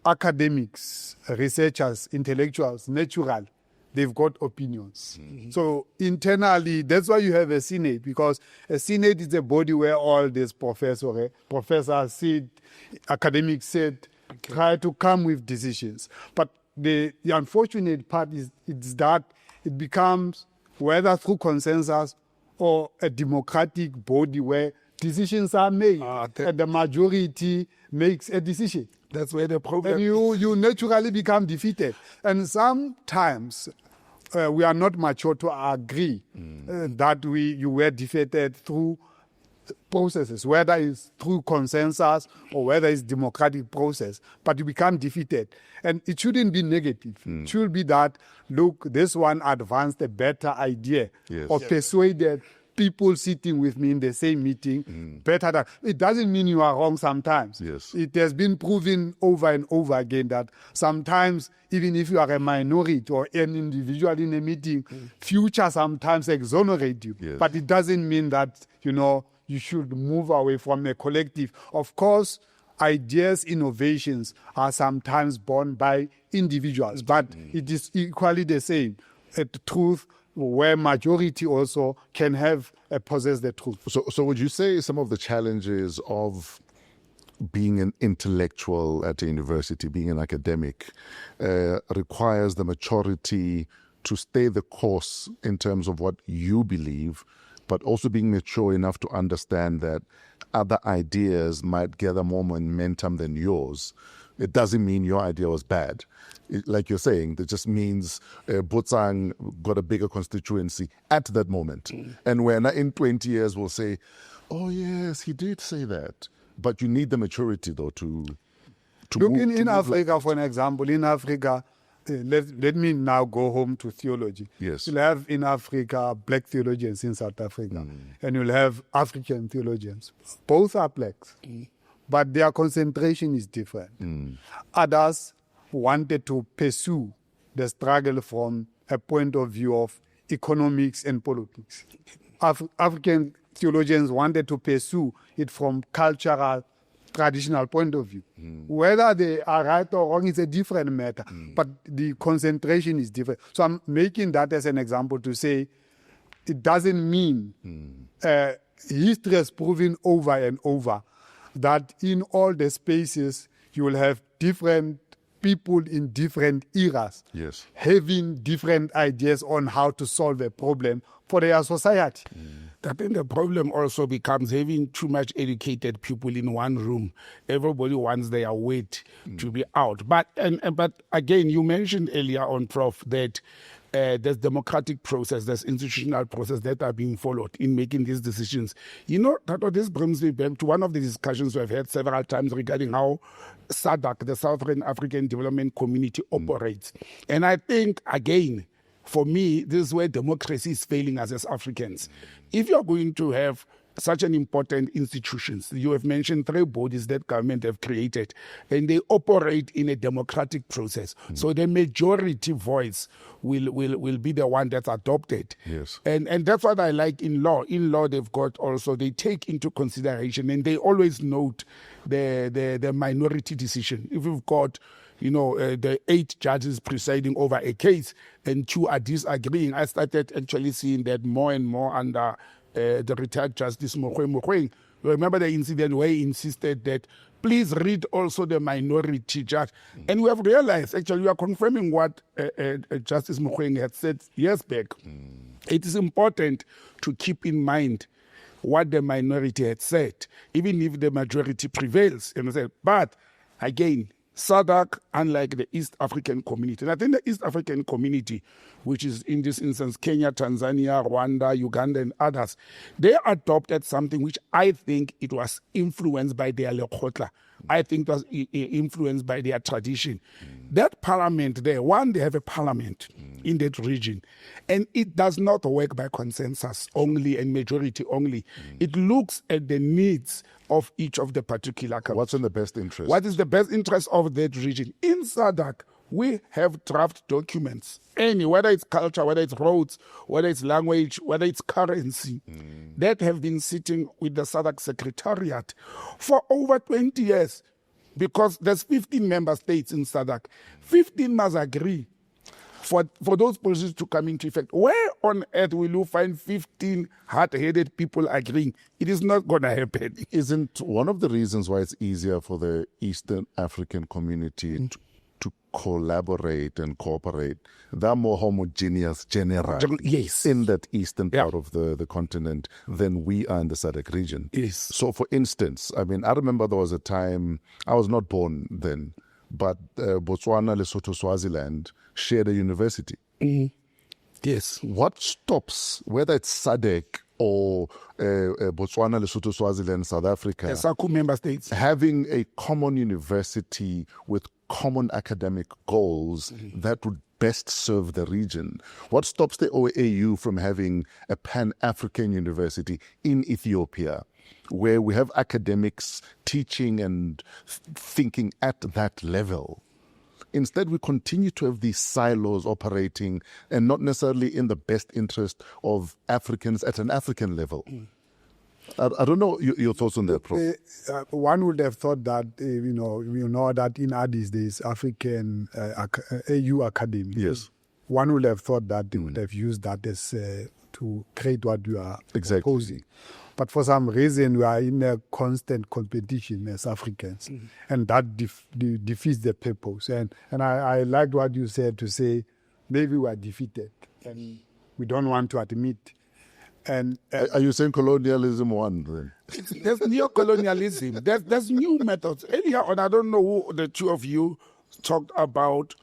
academics, researchers, intellectuals, natural, they've got opinions. So internally, that's why you have a Senate, because a Senate is a body where all these professors sit, academics sit, try to come with decisions. But the unfortunate part is that it becomes, whether through consensus or a democratic body where decisions are made, and the majority makes a decision. That's where the problem and you naturally become defeated. And sometimes we are not mature to agree that you were defeated through processes, whether it's through consensus or whether it's democratic process, but you become defeated. And it shouldn't be negative. It should be that, look, this one advanced a better idea or persuaded people sitting with me in the same meeting better than. It doesn't mean you are wrong sometimes. Yes. It has been proven over and over again that sometimes, even if you are a minority or an individual in a meeting, future sometimes exonerate you. Yes. But it doesn't mean that, you should move away from a collective. Of course, ideas, innovations are sometimes born by individuals, but it is equally the same. The truth where majority also can possess the truth. So would you say some of the challenges of being an intellectual at a university, being an academic, requires the maturity to stay the course in terms of what you believe, but also being mature enough to understand that other ideas might gather more momentum than yours? It doesn't mean your idea was bad. Like you're saying, that just means Botsang got a bigger constituency at that moment. And when in 20 years we'll say, oh yes, he did say that. But you need the maturity though to look move, in Africa, for an example. In Africa, let me now go home to theology. Yes. You'll have in Africa black theologians in South Africa, and you'll have African theologians. Both are blacks. But their concentration is different. Others wanted to pursue the struggle from a point of view of economics and politics. African theologians wanted to pursue it from cultural, traditional point of view. Whether they are right or wrong is a different matter, but the concentration is different. So I'm making that as an example to say it doesn't mean history has proven over and over that in all the spaces you will have different people in different eras having different ideas on how to solve a problem for their society. I think the problem also becomes having too much educated people in one room. Everybody wants their weight to be out. But again, you mentioned earlier on, Prof, that there's democratic process, there's institutional process that are being followed in making these decisions. This brings me back to one of the discussions we've had several times regarding how SADC, the Southern African Development Community, operates. And I think, again, for me, this is where democracy is failing us as Africans. If you're going to have such an important institutions, you have mentioned 3 bodies that government have created, and they operate in a democratic process. So the majority voice will be the one that's adopted. Yes. And that's what I like in law. In law, they've got also, they take into consideration, and they always note the minority decision. If you've got the 8 judges presiding over a case and 2 are disagreeing, I started actually seeing that more and more under the retired Justice Mogoeng. Remember the incident where he insisted that please read also the minority judge. And we have realized, actually, we are confirming what Justice Mogoeng had said years back. It is important to keep in mind what the minority had said, even if the majority prevails. But again, SADC, unlike the East African community, and I think the East African community, which is in this instance Kenya, Tanzania, Rwanda, Uganda, and others, they adopted something which I think it was influenced by their lekgotla. I think it was influenced by their tradition. That parliament there, they have a parliament in that region, and it does not work by consensus only and majority only. It looks at the needs of each of the particular countries. What's in the best interest? What is the best interest of that region? In SADC, we have draft documents, whether it's culture, whether it's roads, whether it's language, whether it's currency, that have been sitting with the SADC Secretariat for over 20 years, because there's 15 member states in SADC. 15 must agree for those policies to come into effect. Where on earth will you find 15 hard-headed people agreeing? It is not going to happen. Isn't one of the reasons why it's easier for the Eastern African community to collaborate and cooperate? They're more homogeneous generally Yes. in that eastern part of the continent than we are in the SADC region. Yes. So, for instance, I remember there was a time, I was not born then, but Botswana, Lesotho, Swaziland shared a university. Yes. What stops, whether it's SADC or Botswana, Lesotho, Swaziland, South Africa, The SACU member states. having a common university with common academic goals that would best serve the region? What stops the OAU from having a Pan-African university in Ethiopia, where we have academics teaching and thinking at that level? Instead, we continue to have these silos operating and not necessarily in the best interest of Africans at an African level. I don't know your thoughts on that, Prof. One would have thought that, you know that in Addis there is African AU Academy. Yes. One would have thought that they would have used that as to create what you are proposing. But for some reason, we are in a constant competition as Africans, and that defeats the purpose. And I liked what you said, to say maybe we are defeated and we don't want to admit. And Are you saying colonialism won then? There's neo-colonialism. There's new methods. Earlier on, I don't know who the two of you talked about.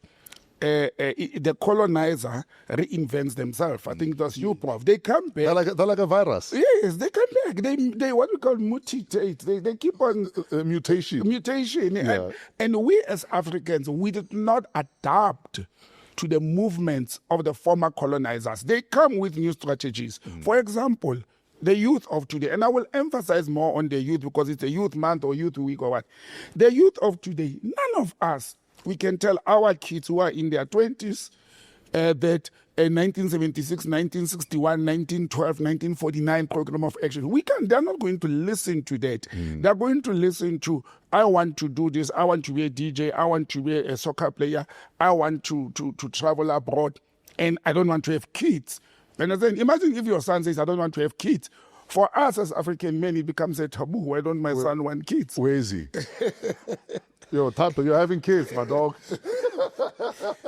The colonizer reinvents themselves. I think that's you, Prof. They come back. They're like a virus. Yes, they come back. They what we call mutate. They keep on Mutation. Yeah. And we as Africans, we did not adapt to the movements of the former colonizers. They come with new strategies. For example, the youth of today, and I will emphasize more on the youth because it's a youth month or youth week or what. The youth of today, none of us, we can tell our kids who are in their 20s that a 1976, 1961, 1912, 1949 program of action, they're not going to listen to that. They're going to listen to, I want to do this, I want to be a DJ, I want to be a soccer player, I want to travel abroad, and I don't want to have kids. And then imagine if your son says, I don't want to have kids. For us as African men, it becomes a taboo. Why don't my son want kids? Where is he? Yo, Tato, you're having kids, my dog.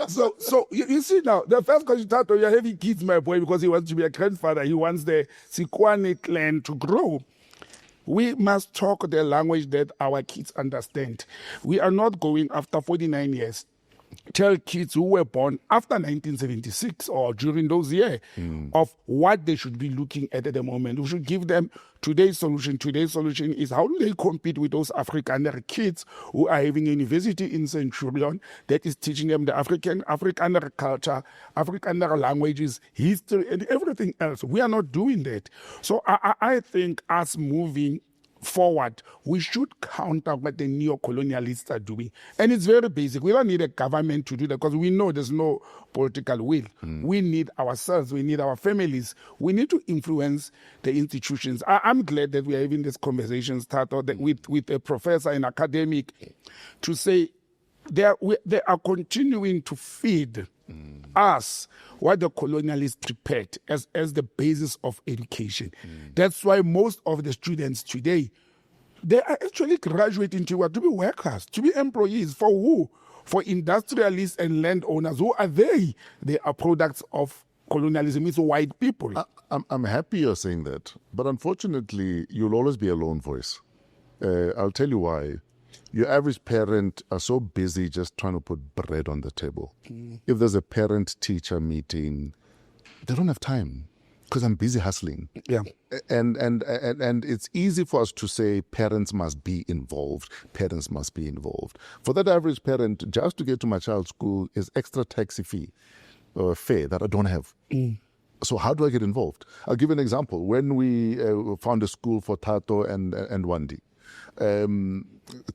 So you see now, the first question, Tato, you're having kids, my boy, because he wants to be a grandfather. He wants the Senokoane clan to grow. We must talk the language that our kids understand. We are not going after 49 years. tell kids who were born after 1976 or during those years of what they should be looking at the moment. We should give them today's solution. Today's solution is how do they compete with those Afrikaner kids who are having a university in Centurion that is teaching them the Afrikaner culture, Afrikaner languages, history, and everything else. We are not doing that. So I think us moving forward, we should counter what the neo-colonialists are doing. And it's very basic. We don't need a government to do that because we know there's no political will. We need ourselves. We need our families. We need to influence the institutions. I'm glad that we are having this conversation started with a professor and academic to say they are continuing to feed us what the colonialists prepared as the basis of education. That's why most of the students today, they are actually graduating to be workers, to be employees. For who? For industrialists and landowners. Who are they? They are products of colonialism. It's white people. I'm happy you're saying that, but unfortunately, you'll always be a lone voice. I'll tell you why. Your average parent are so busy just trying to put bread on the table. If there's a parent-teacher meeting, they don't have time because I'm busy hustling. Yeah. And it's easy for us to say parents must be involved. Parents must be involved. For that average parent, just to get to my child's school is extra taxi fee or fare that I don't have. So how do I get involved? I'll give you an example. When we found a school for Tato and Wandi,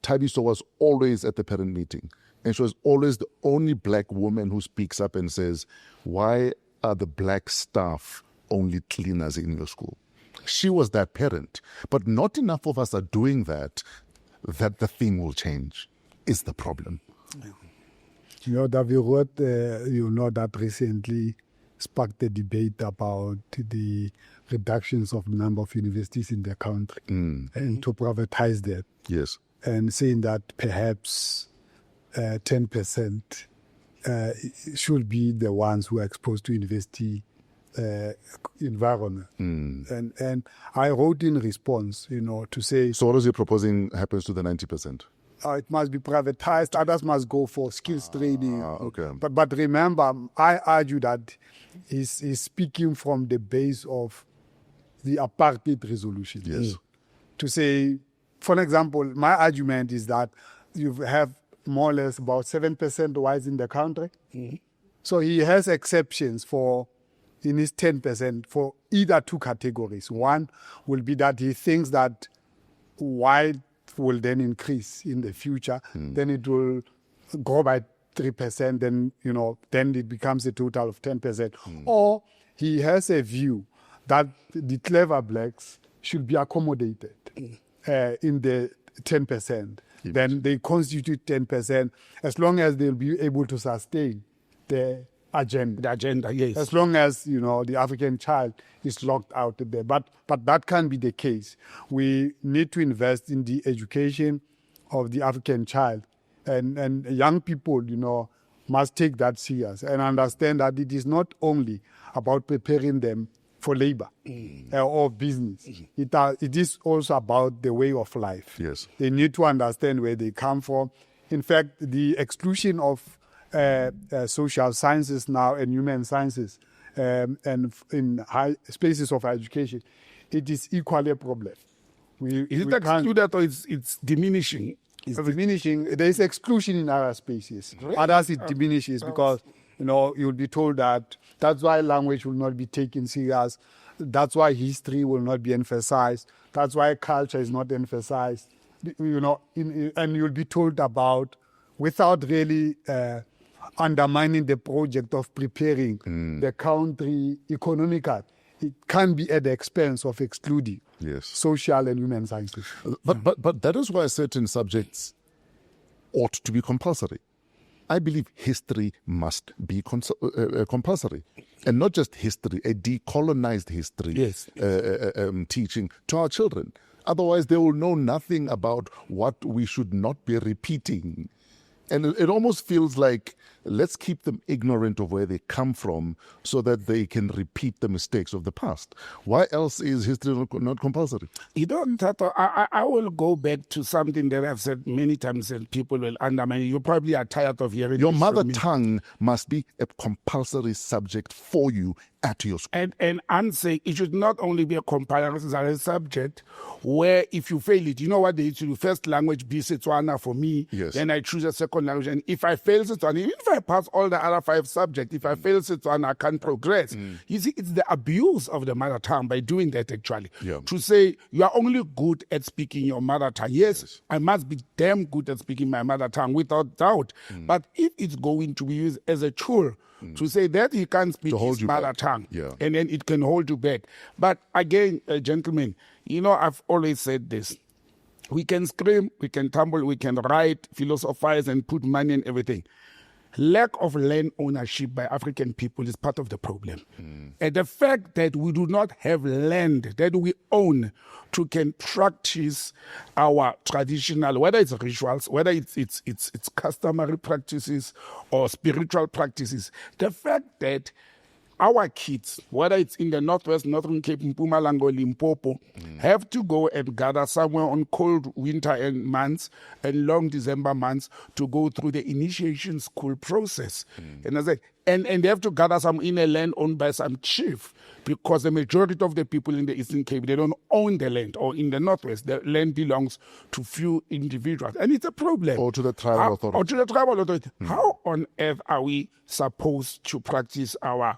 Tabiso was always at the parent meeting, and she was always the only black woman who speaks up and says, why are the black staff only cleaners in your school? She was that parent, but not enough of us are doing that the thing will change is the problem. You know, David wrote, that recently sparked a debate about the reductions of the number of universities in the country and to privatize that. Yes. And saying that perhaps 10% should be the ones who are exposed to university environment. And I wrote in response, to say... So what is he proposing happens to the 90%? It must be privatized. Others must go for skills training. Okay. But remember, I argue that he's speaking from the base of the apartheid resolution. Yes. To say, for example, my argument is that you have more or less about 7% whites in the country. So he has exceptions in his 10% for either two categories. One will be that he thinks that white will then increase in the future. Then it will grow by 3%. Then it becomes a total of 10%. Or he has a view that the clever blacks should be accommodated in the 10%. Then they constitute 10% as long as they'll be able to sustain the agenda. The agenda, yes. As long as, the African child is locked out there. But that can't be the case. We need to invest in the education of the African child. And young people, must take that serious and understand that it is not only about preparing them for labor or business. It is also about the way of life. Yes. They need to understand where they come from. In fact, the exclusion of social sciences now and human sciences and in high spaces of education, it is equally a problem. Is it excluded or it's diminishing? It's diminishing. There is exclusion in other spaces. Really? Others it diminishes because, you'll be told that's why language will not be taken serious. That's why history will not be emphasized. That's why culture is not emphasized. And you'll be told about without really undermining the project of preparing the country economically. It can be at the expense of excluding social and human sciences. But that is why certain subjects ought to be compulsory. I believe history must be compulsory. And not just history, a decolonized history teaching to our children. Otherwise, they will know nothing about what we should not be repeating. And it almost feels like let's keep them ignorant of where they come from so that they can repeat the mistakes of the past. Why else is history not compulsory? You know, Tato, I will go back to something that I've said many times and people will undermine. You probably are tired of hearing Your this mother from me. tongue must be a compulsory subject for you at your school. And I'm saying it should not only be a compulsory subject where if you fail it, you know what they used to do? First language be Setswana for me, Yes. then I choose a second language. And if I fail Setswana, even if I pass all the other 5 subjects, if I fail Setswana, I can't progress. You see, it's the abuse of the mother tongue by doing that actually. Yeah. To say you are only good at speaking your mother tongue. Yes, I must be damn good at speaking my mother tongue without doubt. But if it's going to be used as a tool to say that he can't speak To hold his you mother back. tongue, Yeah. and then it can hold you back. But again, gentlemen, you know, I've always said this. We can scream, we can tumble, we can write, philosophize, and put money and everything. Lack of land ownership by African people is part of the problem. And the fact that we do not have land that we own to can practice our traditional, whether it's rituals, whether it's customary practices or spiritual practices, the fact that our kids, whether it's in the Northwest, Northern Cape, Mpumalanga, or Limpopo, have to go and gather somewhere on cold winter and months and long December months to go through the initiation school process. And I say, and they have to gather some in a land owned by some chief, because the majority of the people in the Eastern Cape, they don't own the land, or in the Northwest, the land belongs to few individuals. And it's a problem. Or to the tribal authority. Or to the tribal authority. How on earth are we supposed to practice our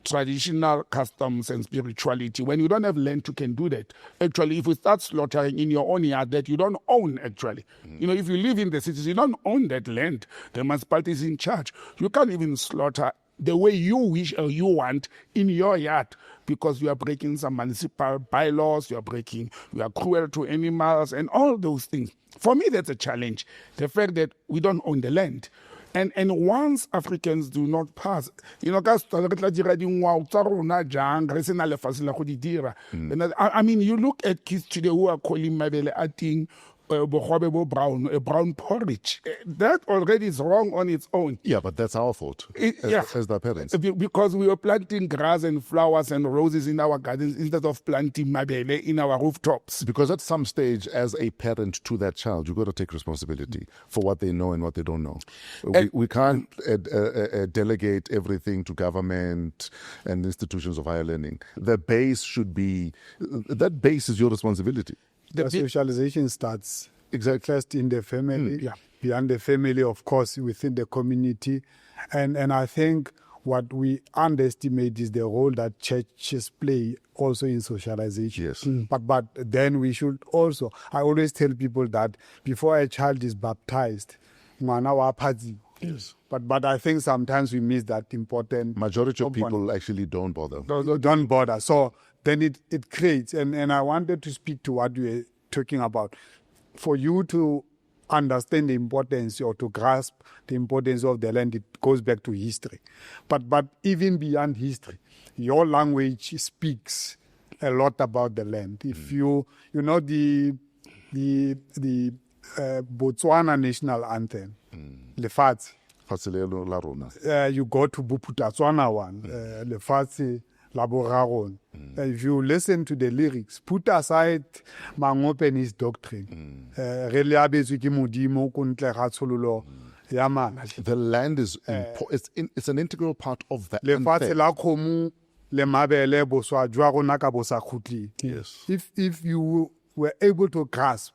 traditional customs and spirituality when you don't have land to can do that? Actually, if we start slaughtering in your own yard that you don't own, actually, you know, if you live in the cities, you don't own that land. The municipality is in charge. You can't even slaughter the way you wish or you want in your yard, because you are breaking some municipal bylaws, you are cruel to animals and all those things. For me, that's a challenge. The fact that we don't own the land. And once Africans do not pass, you know, I mean, you look at kids today who are calling mabele ating brown porridge. That already is wrong on its own. Yeah, but that's our fault as the parents. Because we were planting grass and flowers and roses in our gardens instead of planting mabele in our rooftops. Because at some stage, as a parent to that child, you've got to take responsibility for what they know and what they don't know. We can't delegate everything to government and institutions of higher learning. The base should be, that base is your responsibility. The socialization starts Exactly. first in the family, beyond the family, of course, within the community. And I think what we underestimate is the role that churches play also in socialization. Yes. But then we should also, I always tell people that before a child is baptized, ngwana wa phazi. Yes. But I think sometimes we miss that important Majority of component. people actually don't bother. Don't bother. So then it creates, and I wanted to speak to what you were talking about. For you to understand the importance or to grasp the importance of the land, it goes back to history. But even beyond history, your language speaks a lot about the land. If you know the Botswana national anthem, Lefatshe. You go to Buputatswana one, Lefatshe la boraro. If you listen to the lyrics, put aside Mangope and his doctrine. The land is it's an integral part of that. Yes. If you were able to grasp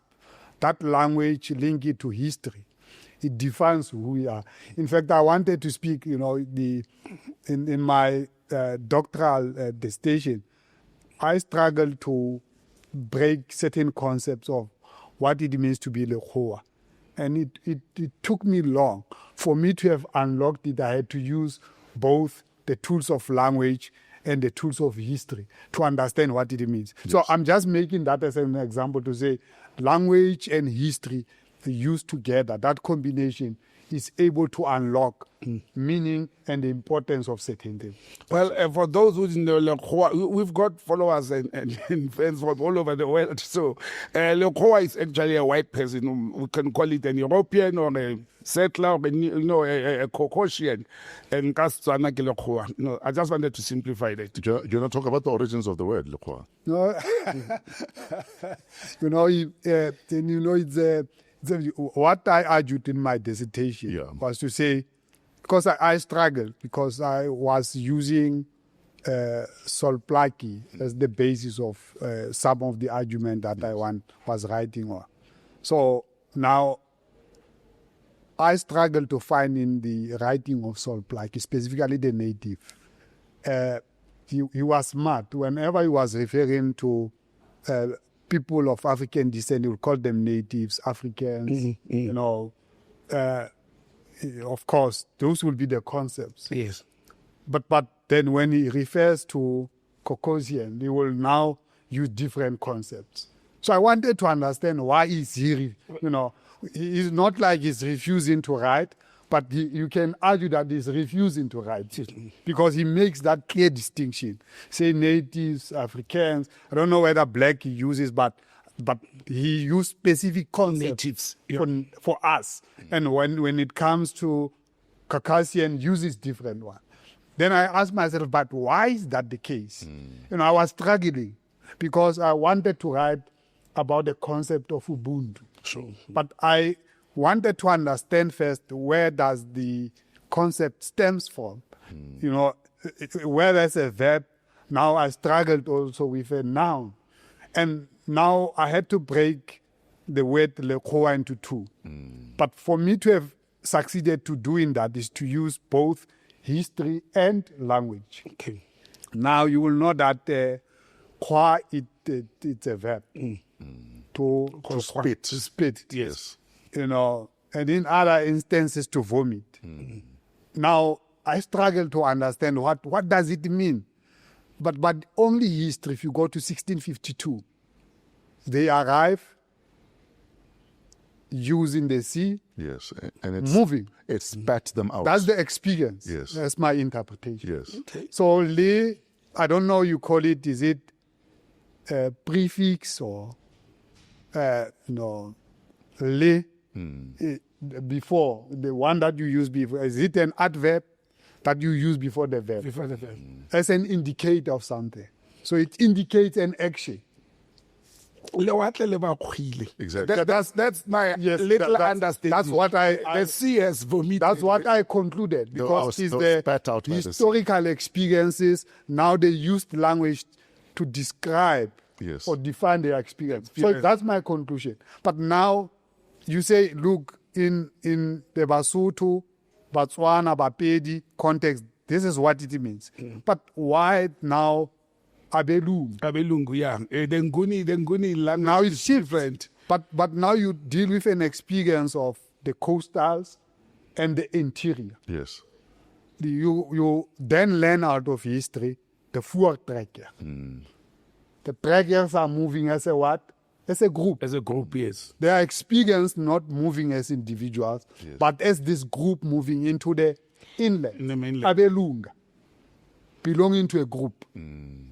that language, link it to history, it defines who we are. In fact, I wanted to speak, you know, in my doctoral dissertation, I struggled to break certain concepts of what it means to be Lekgowa. And it took me long. For me to have unlocked it, I had to use both the tools of language and the tools of history to understand what it means. Yes. So I'm just making that as an example to say language and history used together, that combination is able to unlock meaning and the importance of certain things. Well, for those who didn't know, Lekgowa, we've got followers and fans from all over the world. So, Lekgowa is actually a white person. We can call it an European or a settler, or a Caucasian. And Lekgowa. I just wanted to simplify that. Do you want to talk about the origins of the word, Lekgowa? No, what I argued in my dissertation was to say, because I struggled, because I was using Solplaki as the basis of some of the argument that I was writing on. So now I struggled to find in the writing of Solplaki, specifically the native. He was smart. Whenever he was referring to people of African descent, he would call them natives, Africans, of course, those will be the concepts. Yes. But then when he refers to Caucasian, he will now use different concepts. So I wanted to understand why is he, it's not like he's refusing to write, but you can argue that he's refusing to write because he makes that clear distinction. Say natives, Africans, I don't know whether black he uses, but he used specific concepts for us. And when it comes to Caucasian, uses different one. Then I asked myself, but why is that the case? I was struggling because I wanted to write about the concept of Ubuntu. Sure. But I wanted to understand first where does the concept stems from. Where there's a verb, now I struggled also with a noun. And now I had to break the word Lekgowa into two. But for me to have succeeded to doing that is to use both history and language. Okay. Now you will know that kwa it's a verb. To spit. To spit. Yes. And in other instances to vomit. Now I struggle to understand what does it mean. But only history, if you go to 1652, they arrive using the sea, yes, and it's moving. It spat them out. That's the experience. Yes. That's my interpretation. Yes. Okay. So le, I don't know you call it, is it prefix or le before, the one that you use before, is it an adverb that you use before the verb? Before the verb. As an indicator of something. So it indicates an action. Exactly. That's my little understanding. That's what the sea has vomited. That's what I concluded, because it's spat out the historical experiences. Now they used language to describe or define their experience. So that's my conclusion. But now you say, look, in the Basotho, Botswana, Bapedi context, this is what it means. But why now Abelungu, yeah. The Nguni language now it's is different. But now you deal with an experience of the coastals and the interior. Yes. You then learn out of history the voortrekker. The trekkers are moving as a what? As a group. As a group, yes. They are experienced not moving as individuals, but as this group moving into the inland. In the mainland. Abelunga. Belonging to a group.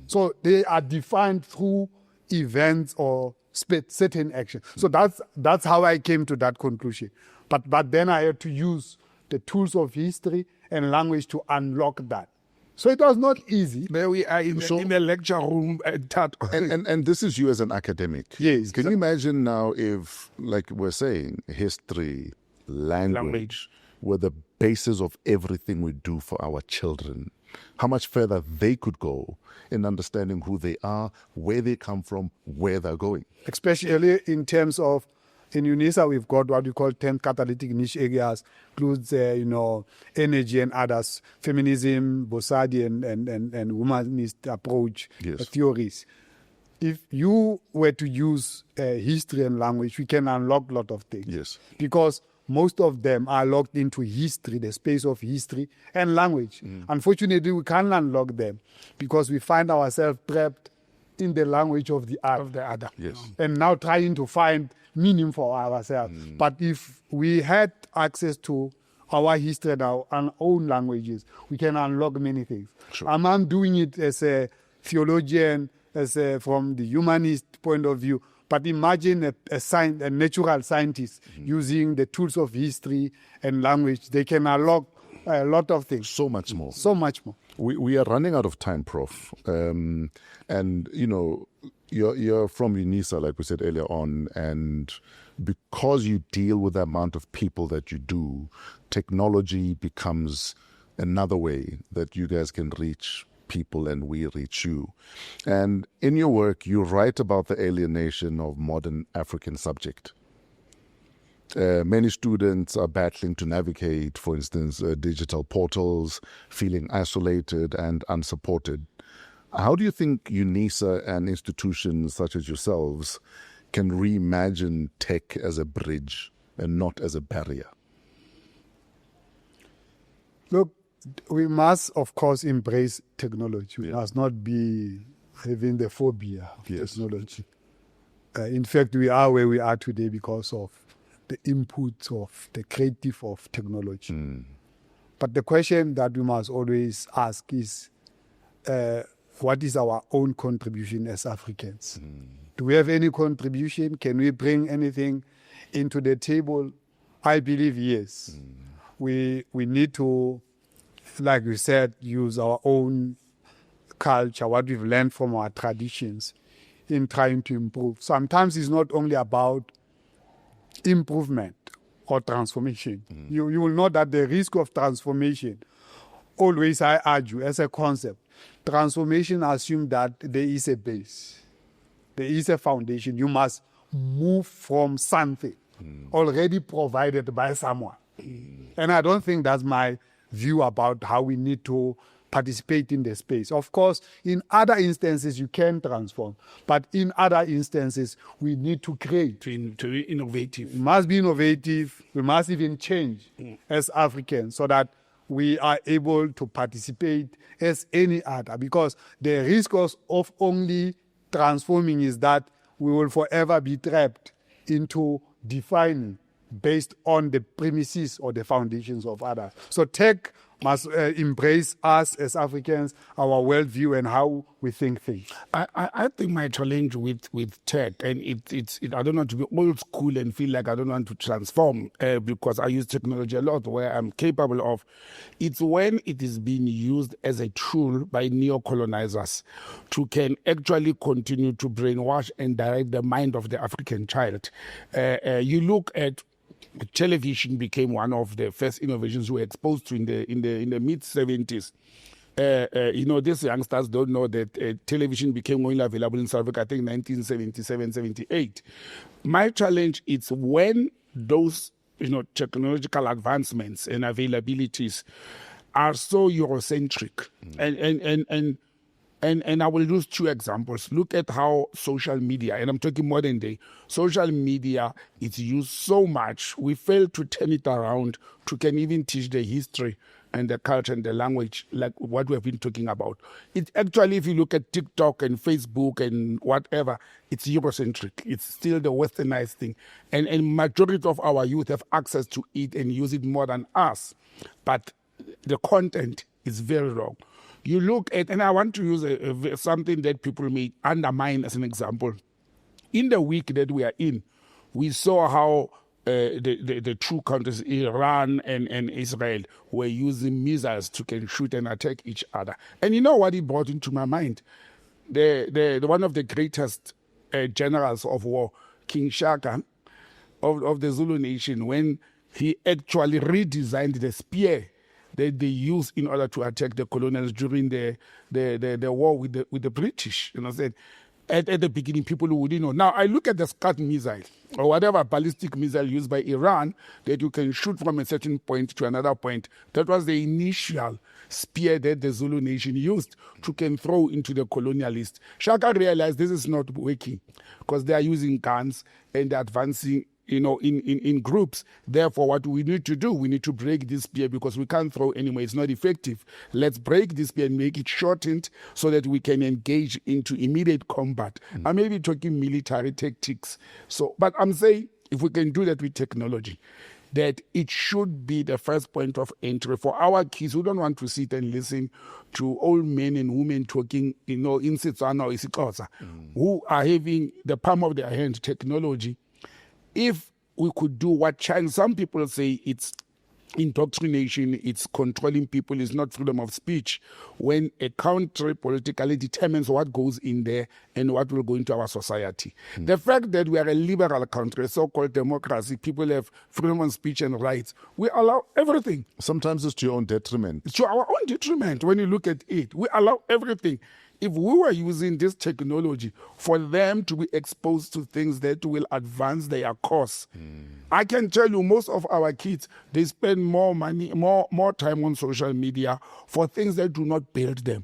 So they are defined through events or certain action. So that's how I came to that conclusion. But then I had to use the tools of history and language to unlock that. So it was not easy. There we are in the lecture room. And this is you as an academic. Yes. Can you imagine now if, like we're saying, history, language were the basis of everything we do for our children? How much further they could go in understanding who they are, where they come from, where they're going. Especially in terms of, in Unisa, we've got what we call 10 catalytic niche areas, includes, energy and others, feminism, Bosadi and humanist approach theories. If you were to use history and language, we can unlock a lot of things. Yes. Because most of them are locked into history, the space of history and language. Unfortunately, we can't unlock them because we find ourselves trapped in the language of the other. Yes. And now trying to find meaning for ourselves. But if we had access to our history and our own languages, we can unlock many things. Sure. I'm doing it as a theologian, from the humanist point of view. But imagine a natural scientist using the tools of history and language. They can unlock a lot of things. So much more. So much more. We are running out of time, Prof. And, you know, you're from Unisa, like we said earlier on, and because you deal with the amount of people that you do, technology becomes another way that you guys can reach people and we reach you. And in your work, you write about the alienation of modern African subject. Many students are battling to navigate, for instance, digital portals, feeling isolated and unsupported. How do you think Unisa and institutions such as yourselves can reimagine tech as a bridge and not as a barrier? Look, we must, of course, embrace technology. We must not be having the phobia of technology. In fact, we are where we are today because of the input of the creative of technology. But the question that we must always ask is, what is our own contribution as Africans? Do we have any contribution? Can we bring anything into the table? I believe yes. We need to, like we said, use our own culture, what we've learned from our traditions in trying to improve. Sometimes it's not only about improvement or transformation. You will know that the risk of transformation, always I argue, as a concept, transformation assumes that there is a base. There is a foundation. You must move from something already provided by someone. And I don't think that's my view about how we need to participate in the space. Of course, in other instances, you can transform. But in other instances, we need to create. To be innovative. We must be innovative. We must even change as Africans so that we are able to participate as any other. Because the risk of only transforming is that we will forever be trapped into defining based on the premises or the foundations of others. So tech must embrace us as Africans, our worldview and how we think things. I think my challenge with tech, and I don't want to be old school and feel like I don't want to transform because I use technology a lot where I'm capable of. It's when it is being used as a tool by neo-colonizers to can actually continue to brainwash and direct the mind of the African child. You look at television became one of the first innovations we were exposed to in the mid-70s. These youngsters don't know that television became only available in South Africa, I think 1977, 78. My challenge is when those technological advancements and availabilities are so Eurocentric and I will use two examples. Look at how social media, and I'm talking modern day, social media is used so much. We fail to turn it around to can even teach the history and the culture and the language like what we have been talking about. It actually, if you look at TikTok and Facebook and whatever, it's Eurocentric. It's still the westernized thing. And majority of our youth have access to it and use it more than us. But the content is very wrong. You look at, and I want to use something that people may undermine as an example. In the week that we are in, we saw how the two countries, Iran and Israel, were using missiles to can shoot and attack each other. And you know what it brought into my mind? The one of the greatest generals of war, King Shaka of the Zulu nation, when he actually redesigned the spear that they used in order to attack the colonials during the war with the British. Said at the beginning, people who wouldn't know. Now I look at the Scud missile or whatever ballistic missile used by Iran that you can shoot from a certain point to another point. That was the initial spear that the Zulu nation used to can throw into the colonialists. Shaka realized this is not working because they are using guns and they're advancing in groups. Therefore, what we need to do, we need to break this spear because we can't throw anymore. It's not effective. Let's break this spear and make it shortened so that we can engage into immediate combat. I may be talking military tactics. But I'm saying if we can do that with technology, that it should be the first point of entry for our kids who don't want to sit and listen to old men and women talking, in Setswana or isiXhosa, who are having the palm of their hand technology. If we could do what China, some people say it's indoctrination, it's controlling people, it's not freedom of speech. When a country politically determines what goes in there and what will go into our society. The fact that we are a liberal country, a so-called democracy, people have freedom of speech and rights, we allow everything. Sometimes it's to your own detriment. It's to our own detriment when you look at it. We allow everything. If we were using this technology for them to be exposed to things that will advance their cause, I can tell you most of our kids, they spend more money, more time on social media for things that do not build them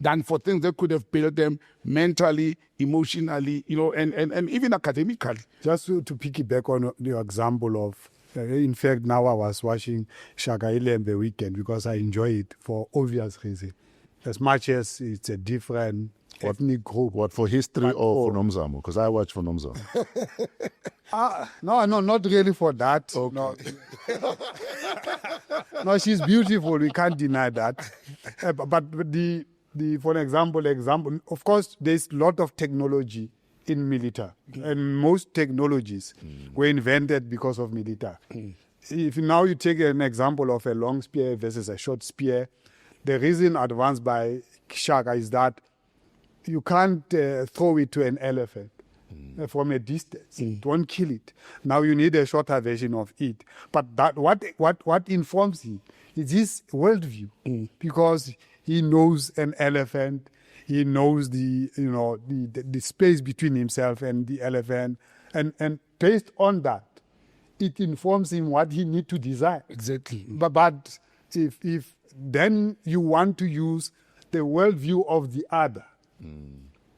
than for things that could have built them mentally, emotionally, and even academically. Just to piggyback on your example of, in fact, now I was watching Shakaile on the weekend because I enjoy it for obvious reasons. As much as it's a different ethnic group. What, for history or for Nomzamo? Because I watch for Nomzamo. No, not really for that. Okay. No. No, she's beautiful. We can't deny that. But for example, of course, there's a lot of technology in military, and most technologies were invented because of military. If now you take an example of a long spear versus a short spear, the reason advanced by Shaka is that you can't throw it to an elephant from a distance. It won't kill it. Now you need a shorter version of it. But that what informs him is his worldview, because he knows an elephant. He knows the space between himself and the elephant, and based on that, it informs him what he needs to design. Exactly. But if then you want to use the worldview of the other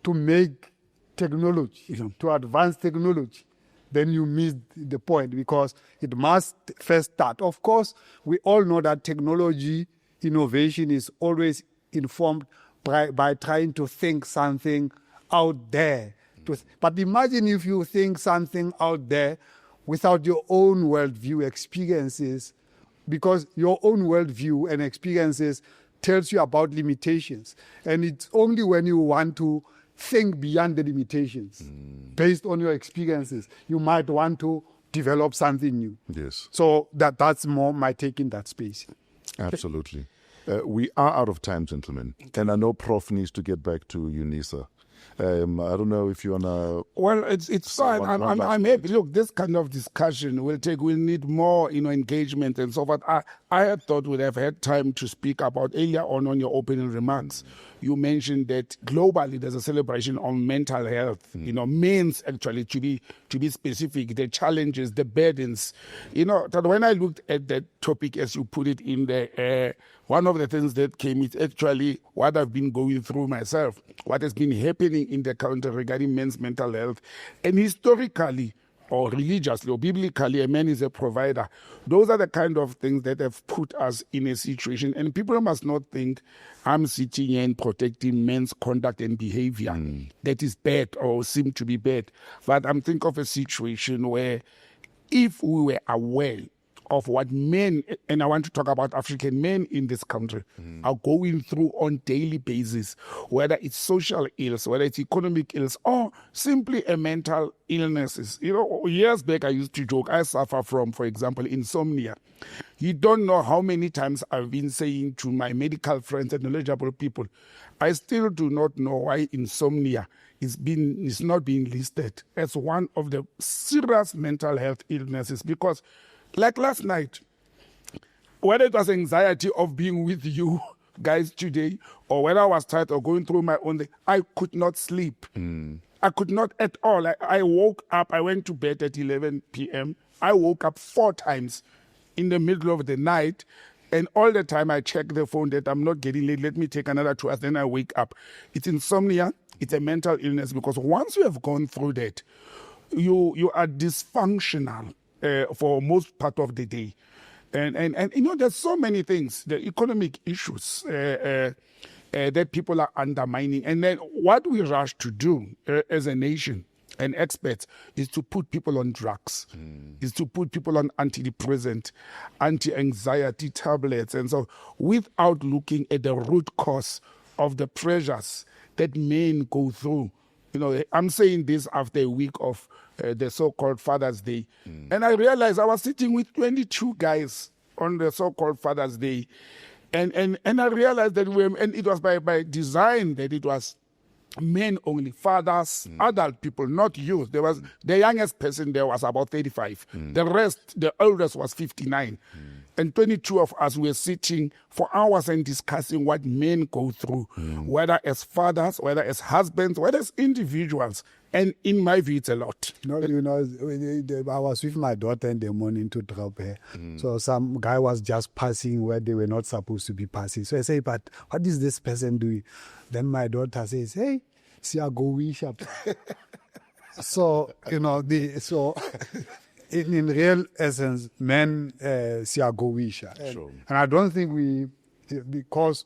to make technology, to advance technology, then you miss the point, because it must first start. Of course, we all know that technology innovation is always informed by trying to think something out there. But imagine if you think something out there without your own worldview experiences, because your own worldview and experiences tells you about limitations. And it's only when you want to think beyond the limitations, based on your experiences, you might want to develop something new. Yes. So that's more my take in that space. Absolutely. We are out of time, gentlemen. And I know Prof needs to get back to Unisa. I don't know if you want to... Well, it's fine. I'm happy. Look, this kind of discussion we'll need more, engagement and so forth. I had thought we'd have had time to speak about earlier on your opening remarks. You mentioned that globally there's a celebration on mental health. Means actually to be specific, the challenges, the burdens. That when I looked at that topic as you put it in there, one of the things that came is actually what I've been going through myself, what has been happening in the country regarding men's mental health. And historically, or religiously, or biblically, a man is a provider. Those are the kind of things that have put us in a situation. And people must not think I'm sitting here and protecting men's conduct and behavior that is bad or seem to be bad. But I'm thinking of a situation where if we were aware of what men, and I want to talk about African men in this country, are going through on daily basis, whether it's social ills, whether it's economic ills, or simply a mental illnesses. Years back I used to joke, I suffer from, for example, insomnia. You don't know how many times I've been saying to my medical friends and knowledgeable people, I still do not know why insomnia is not being listed as one of the serious mental health illnesses, because like last night, whether it was anxiety of being with you guys today, or whether I was tired or going through my own day, I could not sleep. I could not at all. I woke up, I went to bed at 11 p.m. I woke up 4 times in the middle of the night, and all the time I check the phone that I'm not getting late, let me take another 2 hours, then I wake up. It's insomnia, it's a mental illness, because once you have gone through that, you are dysfunctional for most part of the day. And there's so many things, the economic issues that people are undermining. And then what we rush to do as a nation and experts is to put people on drugs, is to put people on antidepressant, anti-anxiety tablets. And so without looking at the root cause of the pressures that men go through. I'm saying this after a week of the so-called Father's Day. And I realized I was sitting with 22 guys on the so-called Father's Day. And I realized that and it was by design that it was men only, fathers, adult people, not youth. There was the youngest person there was about 35. The rest, the oldest was 59. And 22 of us were sitting for hours and discussing what men go through, whether as fathers, whether as husbands, whether as individuals. And in my view, it's a lot. I was with my daughter in the morning to drop her. So some guy was just passing where they were not supposed to be passing. So I say, but what is this person doing? Then my daughter says, hey, see, I go wish up. So, in real essence, men see a go wish. And I don't think because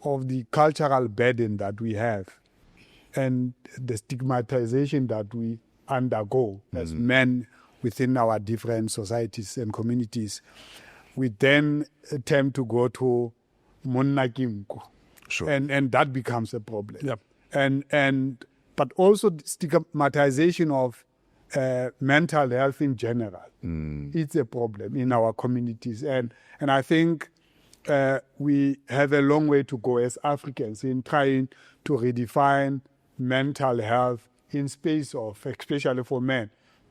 of the cultural burden that we have and the stigmatization that we undergo as men within our different societies and communities, we then attempt to go to monna kimko. And that becomes a problem. Yep. But also the stigmatization of mental health in general. It's a problem in our communities. And I think we have a long way to go as Africans in trying to redefine mental health in space of, especially for men.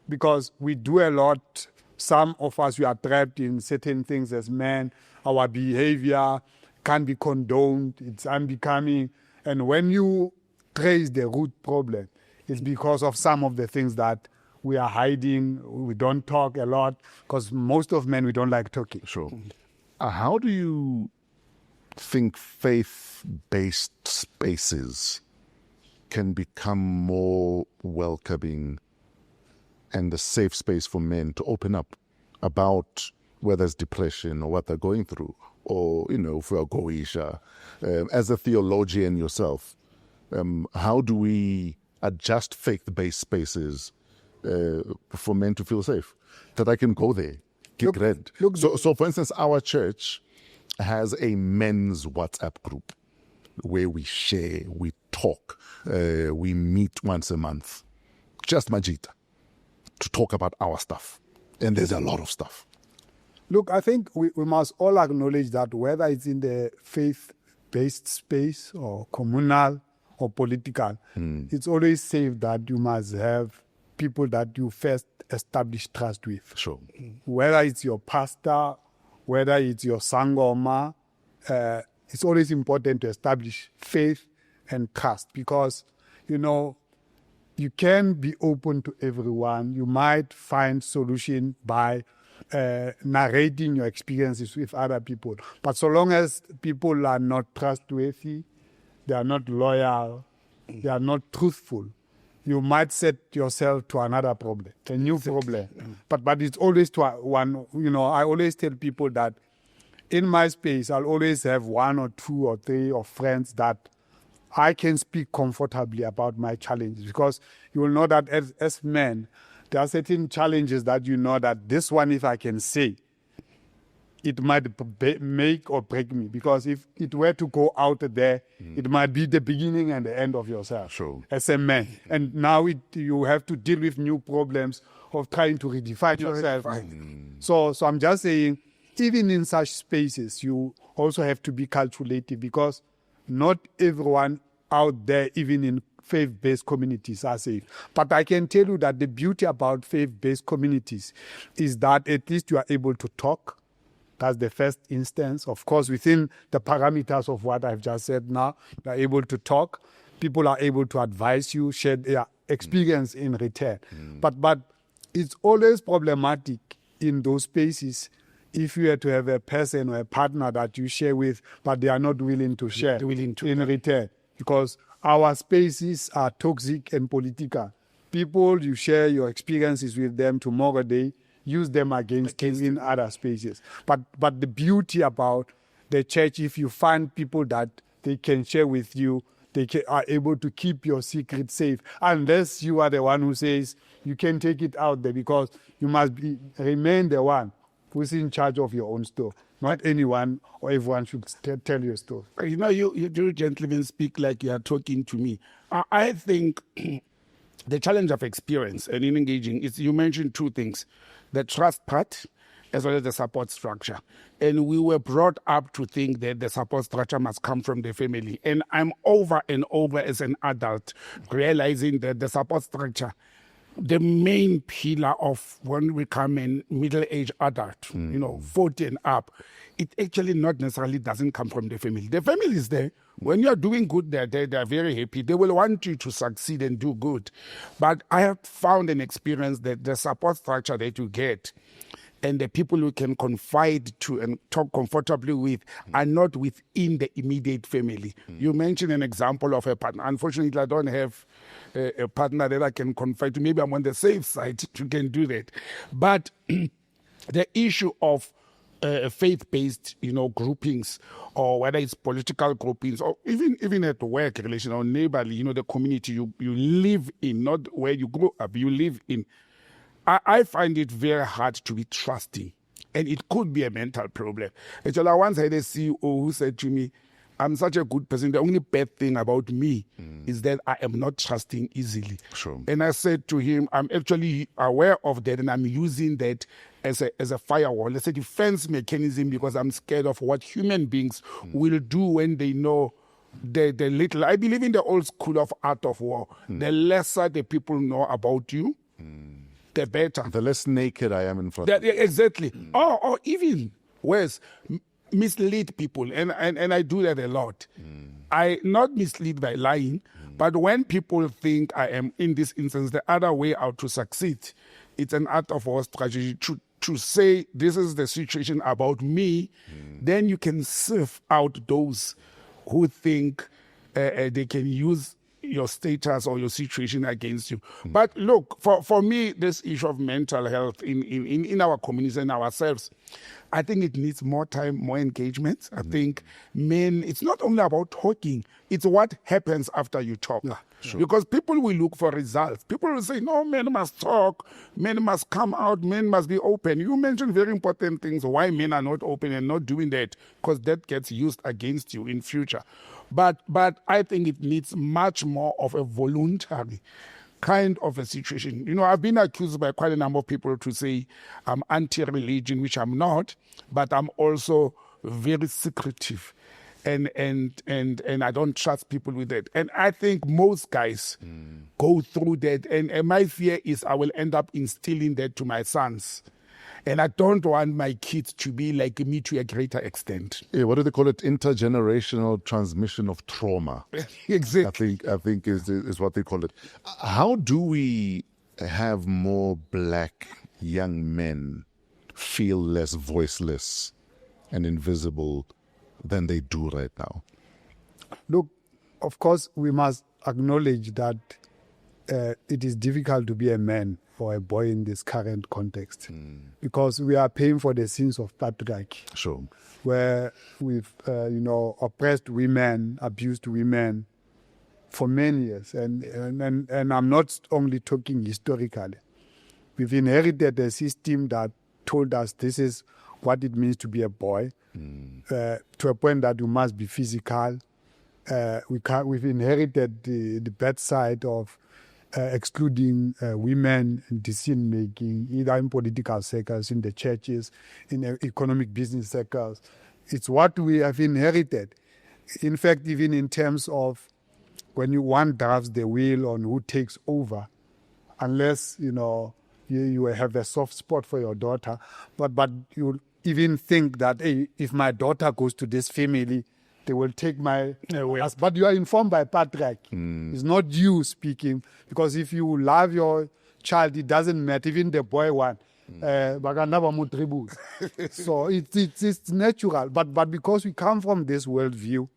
Because we do a lot. Some of us, we are trapped in certain things as men. Our behavior can't be condoned. It's unbecoming. And when you trace the root problem, it's because of some of the things that we are hiding. We don't talk a lot because most of men, we don't like talking. Sure. How do you think faith-based spaces can become more welcoming and a safe space for men to open up about whether it's depression or what they're going through, or, for a goisha? As a theologian yourself, how do we adjust faith-based spaces for men to feel safe, that I can go there, get read? So, for instance, our church has a men's WhatsApp group where we share, we talk, we meet once a month, just Majita, to talk about our stuff. And there's a lot of stuff. Look, I think we must all acknowledge that whether it's in the faith-based space or communal or political, it's always safe that you must have people that you first establish trust with. Sure. Whether it's your pastor, whether it's your sangoma, it's always important to establish faith and trust because, you can be open to everyone. You might find solution by narrating your experiences with other people. But so long as people are not trustworthy, they are not loyal, they are not truthful, you might set yourself to another problem, a new problem. But it's always to one, I always tell people that in my space, I'll always have 1 or 2 or 3 of friends that I can speak comfortably about my challenges because you will know that as men, there are certain challenges that that this one, if I can say, it might make or break me because if it were to go out there, it might be the beginning and the end of yourself as a man. And now you have to deal with new problems of trying to redefine yourself. So I'm just saying, even in such spaces, you also have to be calculative because not everyone out there, even in faith-based communities, are safe. But I can tell you that the beauty about faith-based communities is that at least you are able to talk. That's the first instance. Of course, within the parameters of what I've just said now, you are able to talk. People are able to advise you, share their experience in return. But it's always problematic in those spaces if you were to have a person or a partner that you share with, but they are not willing to share in return. Because our spaces are toxic and political. people, you share your experiences with them. Tomorrow they use them against you in other spaces. But the beauty about the church, if you find people that they can share with you, are able to keep your secret safe, unless you are the one who says you can take it out there, because you must remain the one who's in charge of your own store. Not anyone or everyone should tell your story. You do gentlemen speak like you are talking to me. I think the challenge of experience and in engaging is, you mentioned two things: the trust part as well as the support structure. And we were brought up to think that the support structure must come from the family. And I'm over and over as an adult realizing that the support structure, the main pillar of when we come in middle-aged adult, 40 and up, it actually not necessarily doesn't come from the family. The family is there. When you are doing good, they're very happy. They will want you to succeed and do good. But I have found an experience that the support structure that you get and the people you can confide to and talk comfortably with are not within the immediate family. You mentioned an example of a partner. Unfortunately, I don't have a partner that I can confide to. Maybe I'm on the safe side to can do that. But the issue of faith-based, groupings, or whether it's political groupings, or even at work relation or neighborly, the community you live in, not where you grew up, you live in. I find it very hard to be trusting, and it could be a mental problem. Actually, I once had a CEO who said to me, I'm such a good person. The only bad thing about me is that I am not trusting easily. Sure. And I said to him, I'm actually aware of that, and I'm using that as a firewall, as a defense mechanism, because I'm scared of what human beings will do when they know the little. I believe in the old school of art of war. The lesser the people know about you, the better. The less naked I am in front of you. Exactly. Or even worse, mislead people. And I do that a lot. I not mislead by lying, but when people think I am, in this instance, the other way out to succeed, it's an art of war strategy to say this is the situation about me. Then you can sift out those who think they can use your status or your situation against you. But look, for me, this issue of mental health in our communities and ourselves, I think it needs more time, more engagement. I think it's not only about talking, it's what happens after you talk. Yeah, sure. Because people will look for results. People will say, no, men must talk, men must come out, men must be open. You mentioned very important things, why men are not open and not doing that, because that gets used against you in future. But I think it needs much more of a voluntary kind of a situation. I've been accused by quite a number of people to say I'm anti-religion, which I'm not, but I'm also very secretive. And I don't trust people with that. And I think most guys go through that. And my fear is I will end up instilling that to my sons. And I don't want my kids to be like me to a greater extent. Yeah, what do they call it? Intergenerational transmission of trauma. Exactly. I think is what they call it. How do we have more black young men feel less voiceless and invisible than they do right now? Look, of course, we must acknowledge that it is difficult to be a man or a boy in this current context, because we are paying for the sins of patriarchy. Sure. Where we've, oppressed women, abused women for many years. And I'm not only talking historically. We've inherited a system that told us this is what it means to be a boy, to a point that you must be physical. We've inherited the bad side of excluding women in decision-making, either in political circles, in the churches, in economic business circles. It's what we have inherited. In fact, even in terms of when one drafts the will on who takes over, unless, you have a soft spot for your daughter, but you even think that, hey, if my daughter goes to this family, they will take my... But you are informed by patriarchy. It's not you speaking, because if you love your child, it doesn't matter, even the boy one. So it's natural. But because we come from this worldview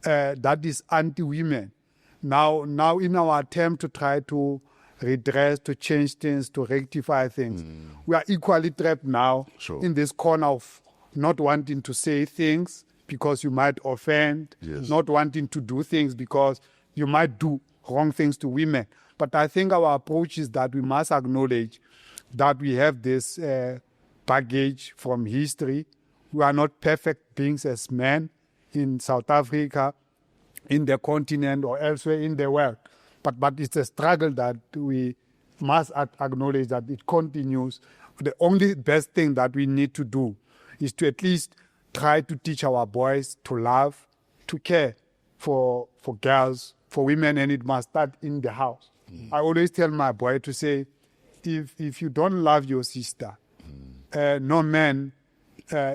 that is anti-women, now in our attempt to try to redress, to change things, to rectify things. We are equally trapped now in this corner of not wanting to say things because you might offend, not wanting to do things because you might do wrong things to women. But I think our approach is that we must acknowledge that we have this baggage from history. We are not perfect beings as men in South Africa, in the continent, or elsewhere in the world. But it's a struggle that we must acknowledge that it continues. The only best thing that we need to do is to at least try to teach our boys to love, to care for girls, for women, and it must start in the house. I always tell my boy to say, if you don't love your sister, no man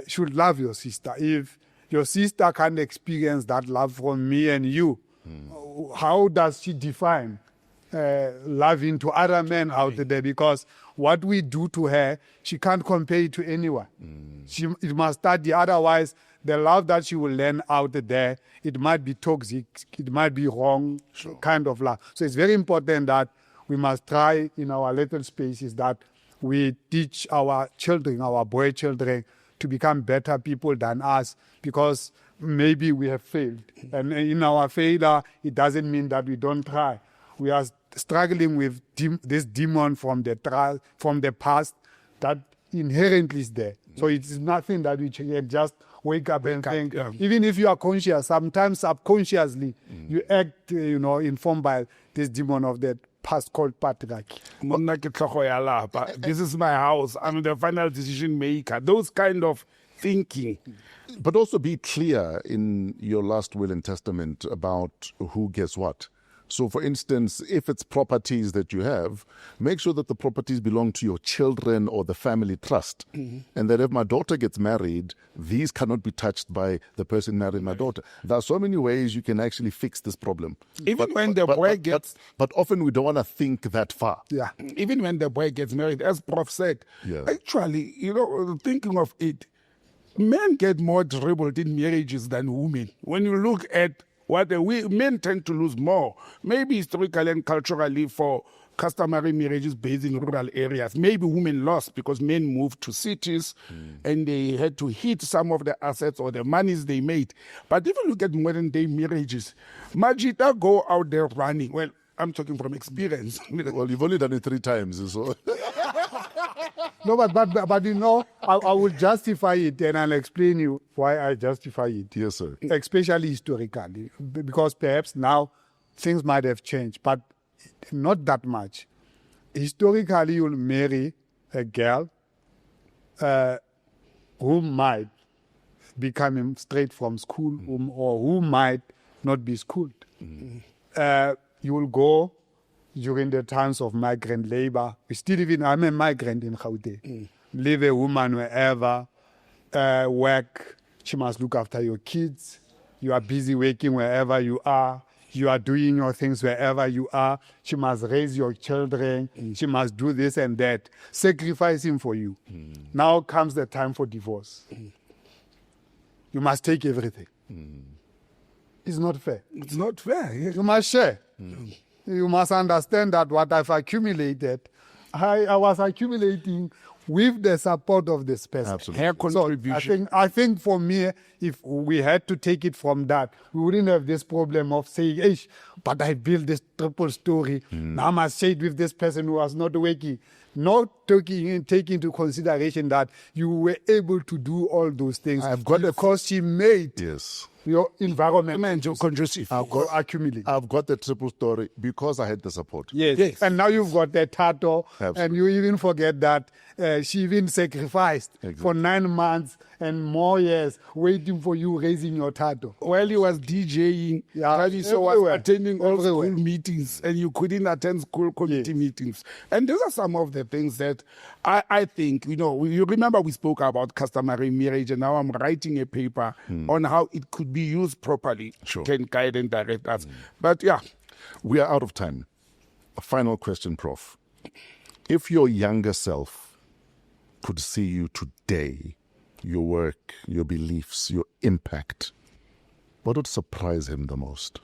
should love your sister. If your sister can't experience that love from me and you, how does she define loving to other men out there? Because what we do to her, she can't compare it to anyone. It must start there. Otherwise, the love that she will learn out there, it might be toxic, it might be wrong kind of love. So it's very important that we must try in our little spaces that we teach our children, our boy children, to become better people than us, because maybe we have failed. And in our failure, it doesn't mean that we don't try. We are struggling with this demon from the past that inherently is there. So it is nothing that we can just wake up and think. Even if you are conscious, sometimes subconsciously, you act, informed by this demon of the past called patriarchy. This is my house. I'm the final decision maker. Those kind of thinking. But also be clear in your last will and testament about who gets what. So, for instance, if it's properties that you have, make sure that the properties belong to your children or the family trust. And that if my daughter gets married, these cannot be touched by the person marrying my daughter. There are so many ways you can actually fix this problem. But often we don't want to think that far. Yeah. Even when the boy gets married, as Prof said, actually, thinking of it, men get more dribbled in marriages than women. When you look at what men tend to lose more, maybe historically and culturally for customary marriages based in rural areas. Maybe women lost because men moved to cities and they had to hit some of the assets or the monies they made. But if you look at modern day marriages, Majita go out there running. Well, I'm talking from experience. Well, you've only done it 3 times. So. No, but I will justify it, and I'll explain you why I justify it. Yes, sir. Especially historically, because perhaps now things might have changed, but not that much. Historically, you'll marry a girl who might be coming straight from school or who might not be schooled. You will go during the times of migrant labor. I'm a migrant in Gauteng. Leave a woman wherever, work. She must look after your kids. You are busy working wherever you are. You are doing your things wherever you are. She must raise your children. She must do this and that, sacrificing for you. Now comes the time for divorce. You must take everything. It's not fair. It's not fair. You must share. You must understand that what I've accumulated, I was accumulating with the support of this person. Absolutely. Her contribution. So I think for me, if we had to take it from that, we wouldn't have this problem of saying, but I built this triple story. Now I must share it with this person who was not working. Not taking into consideration that you were able to do all those things because she made your environment conducive. I've got the triple story because I had the support. Yes. And now you've got the tattoo, and you even forget that she even sacrificed for 9 months and more years waiting for you raising your tattoo. While he was DJing, Tabiso was attending all school meetings, and you couldn't attend school committee meetings. And those are some of the things that I think, you remember we spoke about customary marriage, and now I'm writing a paper on how it could be used properly, can guide and direct us. But we are out of time. A final question, Prof. If your younger self could see you today, your work, your beliefs, your impact, what would surprise him the most?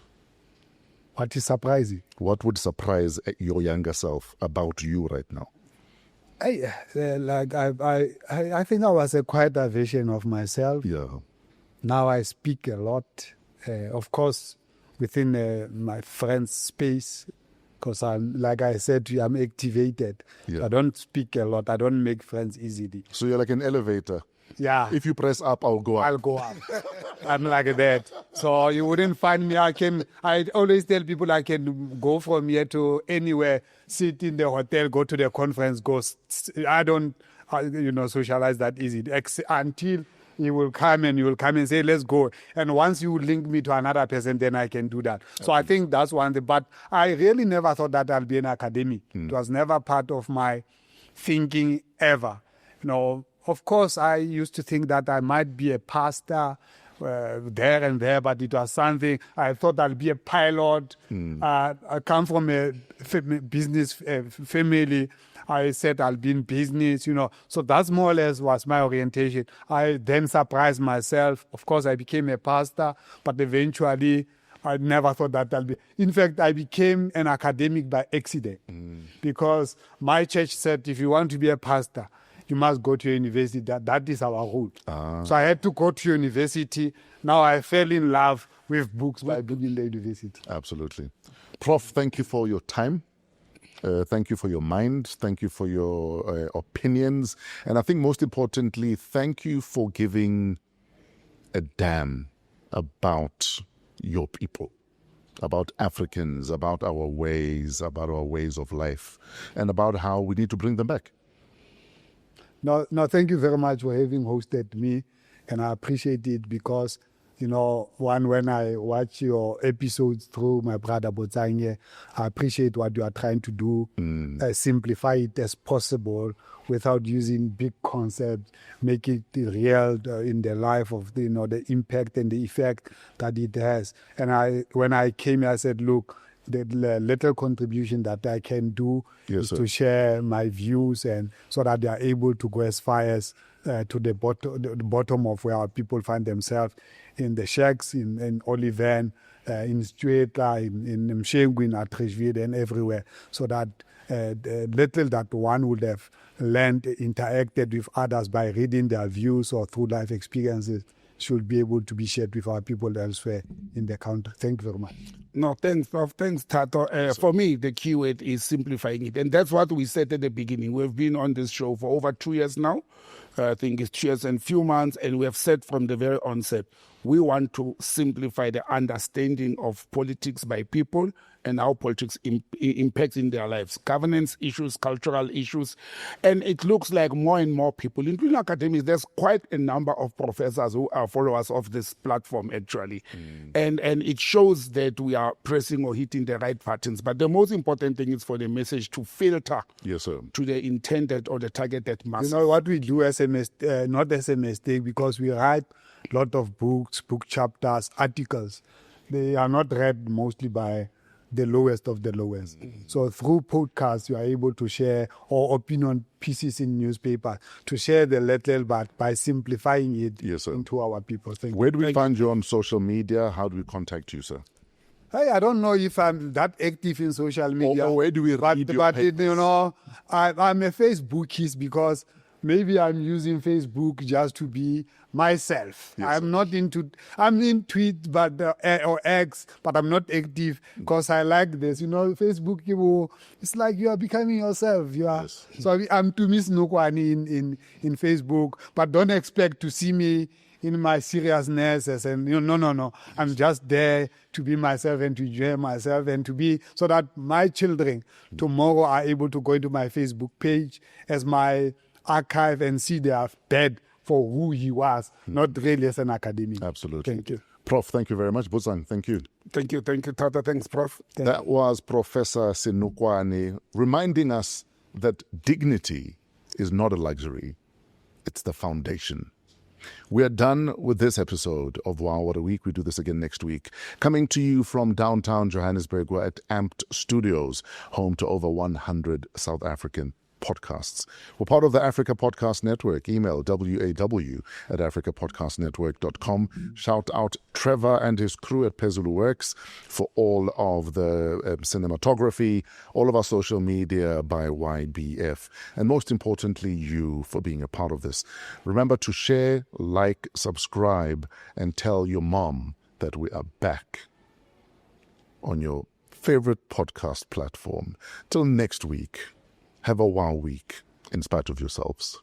What is surprising? What would surprise your younger self about you right now? I think I was a quieter version of myself. Yeah. Now I speak a lot, of course, within my friends' space, because like I said to you, I'm activated. Yeah. I don't speak a lot. I don't make friends easily. So you're like an elevator. Yeah. If you press up, I'll go up. I'll go up. I'm like that. So you wouldn't find me. I always tell people I can go from here to anywhere, sit in the hotel, go to the conference, I don't, socialize that easy until you will come and say, let's go. And once you link me to another person, then I can do that. Okay. So I think that's one thing. But I really never thought that I'll be an academic. It was never part of my thinking ever. Of course, I used to think that I might be a pastor there and there, but it was something. I thought I'll be a pilot. I come from a business family. I said I'll be in business, So that's more or less was my orientation. I then surprised myself. Of course, I became a pastor, but eventually I never thought that I'll be. In fact, I became an academic by accident because my church said, if you want to be a pastor, you must go to university. That is our route. So I had to go to university. Now I fell in love with books by being in the university. Absolutely. Prof, thank you for your time. Thank you for your mind. Thank you for your opinions. And I think most importantly, thank you for giving a damn about your people, about Africans, about our ways of life, and about how we need to bring them back. No, thank you very much for having hosted me, and I appreciate it because, when I watch your episodes through my brother Botsanye, I appreciate what you are trying to do, simplify it as possible without using big concepts, make it real in the life of the impact and the effect that it has. And when I came here, I said, look, the little contribution that I can do is to share my views, and so that they are able to go as far as to the bottom of where our people find themselves in the shacks, in Oliven, in Stuetla, in Mshengu, in Atteridgeville, and everywhere, so that little that one would have learned, interacted with others by reading their views or through life experiences, should be able to be shared with our people elsewhere in the country. Thank you very much. No, thanks, Tato. For me, the key word is simplifying it. And that's what we said at the beginning. We've been on this show for over 2 years now. I think it's 2 years and few months. And we have said from the very onset, we want to simplify the understanding of politics by people and how politics impacts in their lives. Governance issues, cultural issues. And it looks like more and more people, including academics, there's quite a number of professors who are followers of this platform, actually. And it shows that we are pressing or hitting the right patterns. But the most important thing is for the message to filter to the intended or the targeted masses. What we do as not as a mistake, because we write a lot of books, book chapters, articles. They are not read mostly by the lowest of the lowest. So through podcasts, you are able to share, or opinion pieces in newspapers, to share the little, but by simplifying it into our people. Where do we find you on social media? How do we contact you, sir? Hey, I don't know if I'm that active in social media. Or where do we read your papers? I'm a Facebookist because maybe I'm using Facebook just to be myself. I'm in tweet, but or X, but I'm not active because I like this. Facebook, it's like you are becoming yourself. You are. So I'm to Miss Senokoane in Facebook, but don't expect to see me in my seriousness and no. I'm just there to be myself and to enjoy myself and to be, so that my children tomorrow are able to go into my Facebook page as my archive and see their dad for who he was, not really as an academic. Absolutely. Thank you. Prof, thank you very much. Botsang, thank you. Thank you, Tata. Thanks, Prof. That was Professor Senokoane reminding us that dignity is not a luxury. It's the foundation. We are done with this episode of Wow, What a Week. We do this again next week. Coming to you from downtown Johannesburg, we're at Amped Studios, home to over 100 South African podcasts. We're part of the Africa Podcast Network. Email waw@africapodcastnetwork.com. Shout out Trevor and his crew at Pezulu Works for all of the cinematography, all of our social media by YBF, and most importantly, you for being a part of this. Remember to share, like, subscribe, and tell your mom that we are back on your favorite podcast platform. Till next week, have a wow week in spite of yourselves.